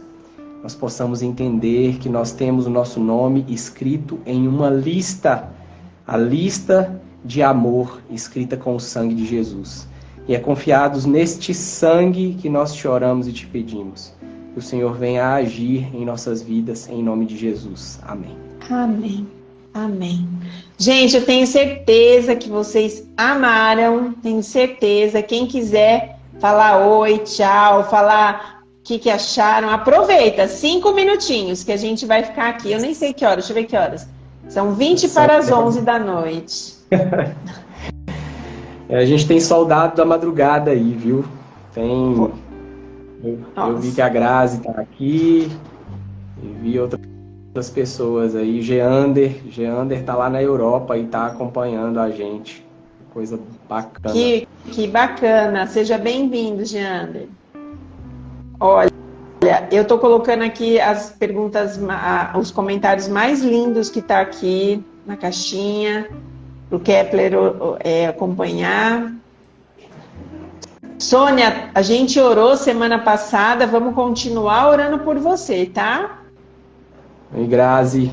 nós possamos entender que nós temos o nosso nome escrito em uma lista, a lista de amor escrita com o sangue de Jesus, e é confiados neste sangue que nós te oramos e te pedimos. Que o Senhor venha a agir em nossas vidas, em nome de Jesus. Amém. Amém. Amém. Gente, eu tenho certeza que vocês amaram, tenho certeza. Quem quiser falar oi, tchau, falar o que acharam, aproveita, 5 minutinhos que a gente vai ficar aqui. Eu nem sei que horas, deixa eu ver que horas. São 20 para as 11 da noite. A gente tem soldado da madrugada aí, viu? Tem... Eu vi que a Grazi tá aqui, eu vi outras pessoas aí, Geander tá lá na Europa e tá acompanhando a gente, coisa bacana. Que bacana, seja bem-vindo, Geander. Olha, eu tô colocando aqui as perguntas, os comentários mais lindos que tá aqui na caixinha, pro Kepler acompanhar. Sônia, a gente orou semana passada, vamos continuar orando por você, tá? E Grazi.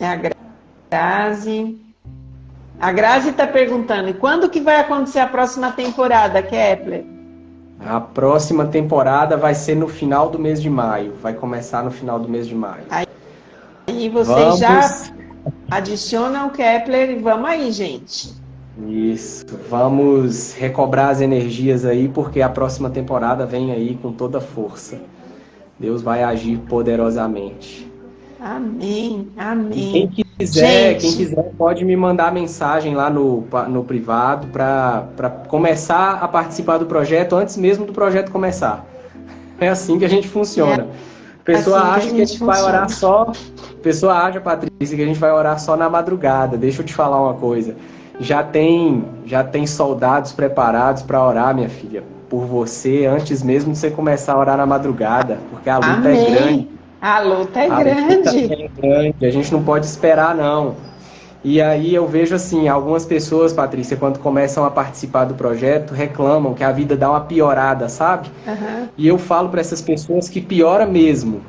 É a Grazi. A Grazi está perguntando, e quando que vai acontecer a próxima temporada, Kepler? A próxima temporada vai ser no final do mês de maio, vai começar no final do mês de maio. Aí vocês já adicionam o Kepler e vamos aí, gente. Isso, vamos recobrar as energias aí, porque a próxima temporada vem aí com toda força. Deus vai agir poderosamente. Amém, amém. E quem quiser pode me mandar mensagem lá no privado para começar a participar do projeto antes mesmo do projeto começar. É assim que a gente funciona. A pessoa acha que a gente vai orar só... A pessoa acha, Patrícia, que a gente vai orar só na madrugada. Deixa eu te falar uma coisa. Já tem soldados preparados para orar, minha filha, por você, antes mesmo de você começar a orar na madrugada, porque a luta é grande. A luta é grande. A gente não pode esperar, não. E aí eu vejo assim, algumas pessoas, Patrícia, quando começam a participar do projeto, reclamam que a vida dá uma piorada, sabe? Uhum. E eu falo para essas pessoas que piora mesmo.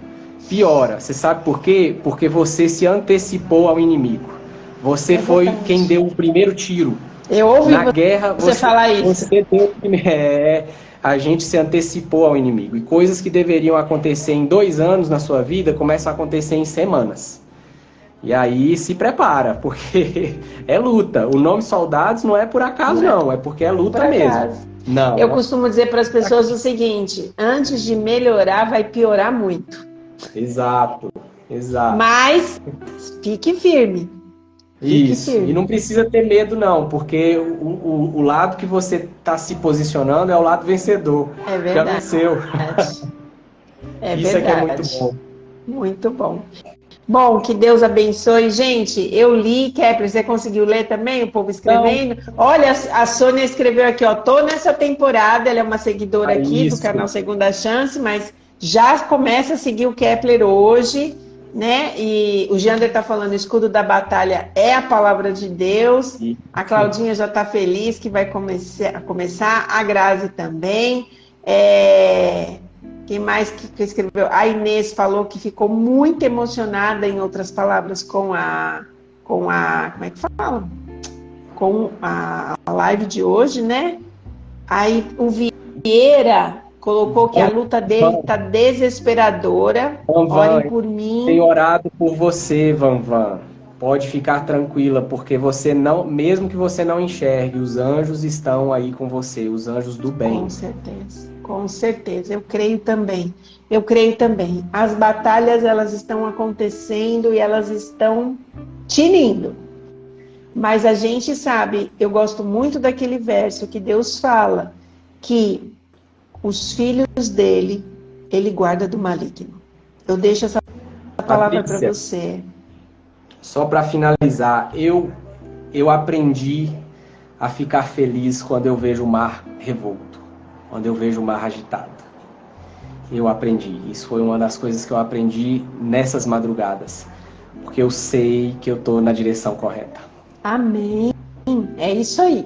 Piora. Você sabe por quê? Porque você se antecipou ao inimigo. Você foi quem deu o primeiro tiro. Eu ouvi na guerra, você falar isso. Você deu o primeiro... A gente se antecipou ao inimigo. E coisas que deveriam acontecer em 2 anos na sua vida começam a acontecer em semanas. E aí se prepara, porque é luta. O nome Soldados não é por acaso, não. É porque é luta mesmo. Não. Eu costumo dizer para as pessoas o seguinte: antes de melhorar, vai piorar muito. Exato, exato. Mas fique firme. Isso, e não precisa ter medo não, porque o lado que você está se posicionando é o lado vencedor. É verdade. Já venceu. É Isso verdade. aqui é muito bom. Muito bom. Bom, que Deus abençoe. Gente, eu li, Kepler, você conseguiu ler também? O povo escrevendo? Não. Olha, a Sônia escreveu aqui, ó, tô nessa temporada, ela é uma seguidora aqui do canal Segunda Chance, mas já começa a seguir o Kepler hoje, né? E o Jander está falando, o escudo da batalha é a palavra de Deus. A Claudinha já está feliz que vai começar. A Grazi também. Quem mais que escreveu? A Inês falou que ficou muito emocionada, em outras palavras, com a como é que fala? Com a live de hoje, né? Aí o Vieira colocou que a luta dele está desesperadora. Orem por mim. Tenho orado por você, Van. Pode ficar tranquila, porque você não, mesmo que você não enxergue, os anjos estão aí com você, os anjos do bem. Com certeza, com certeza. Eu creio também. Eu creio também. As batalhas, elas estão acontecendo e elas estão tinindo. Mas a gente sabe, eu gosto muito daquele verso que Deus fala que os filhos dele, ele guarda do maligno. Eu deixo essa palavra para você. Só para finalizar, eu aprendi a ficar feliz quando eu vejo o mar revolto, quando eu vejo o mar agitado. Eu aprendi. Isso foi uma das coisas que eu aprendi nessas madrugadas, porque eu sei que eu estou na direção correta. Amém. É isso aí.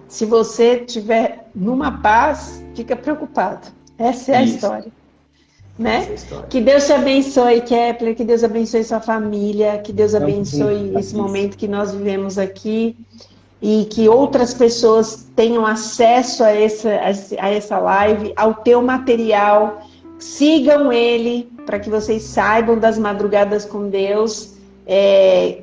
Se você estiver numa paz, fica preocupado. Essa é a história. Né? Que Deus te abençoe, Kepler, que Deus abençoe sua família, que Deus abençoe esse momento que nós vivemos aqui e que outras pessoas tenham acesso a essa live, ao teu material. Sigam ele para que vocês saibam das madrugadas com Deus.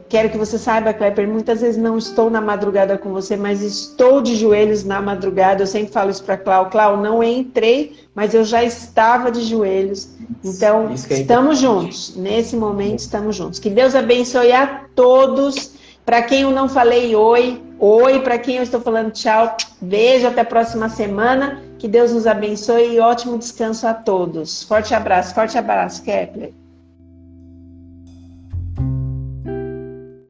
Quero que você saiba, Kepler, muitas vezes não estou na madrugada com você, mas estou de joelhos na madrugada. Eu sempre falo isso para Clau, não entrei, mas eu já estava de joelhos. Então, estamos juntos. Nesse momento, estamos juntos. Que Deus abençoe a todos. Para quem eu não falei oi. Para quem eu estou falando tchau. Beijo, até a próxima semana. Que Deus nos abençoe e ótimo descanso a todos. Forte abraço, Kepler.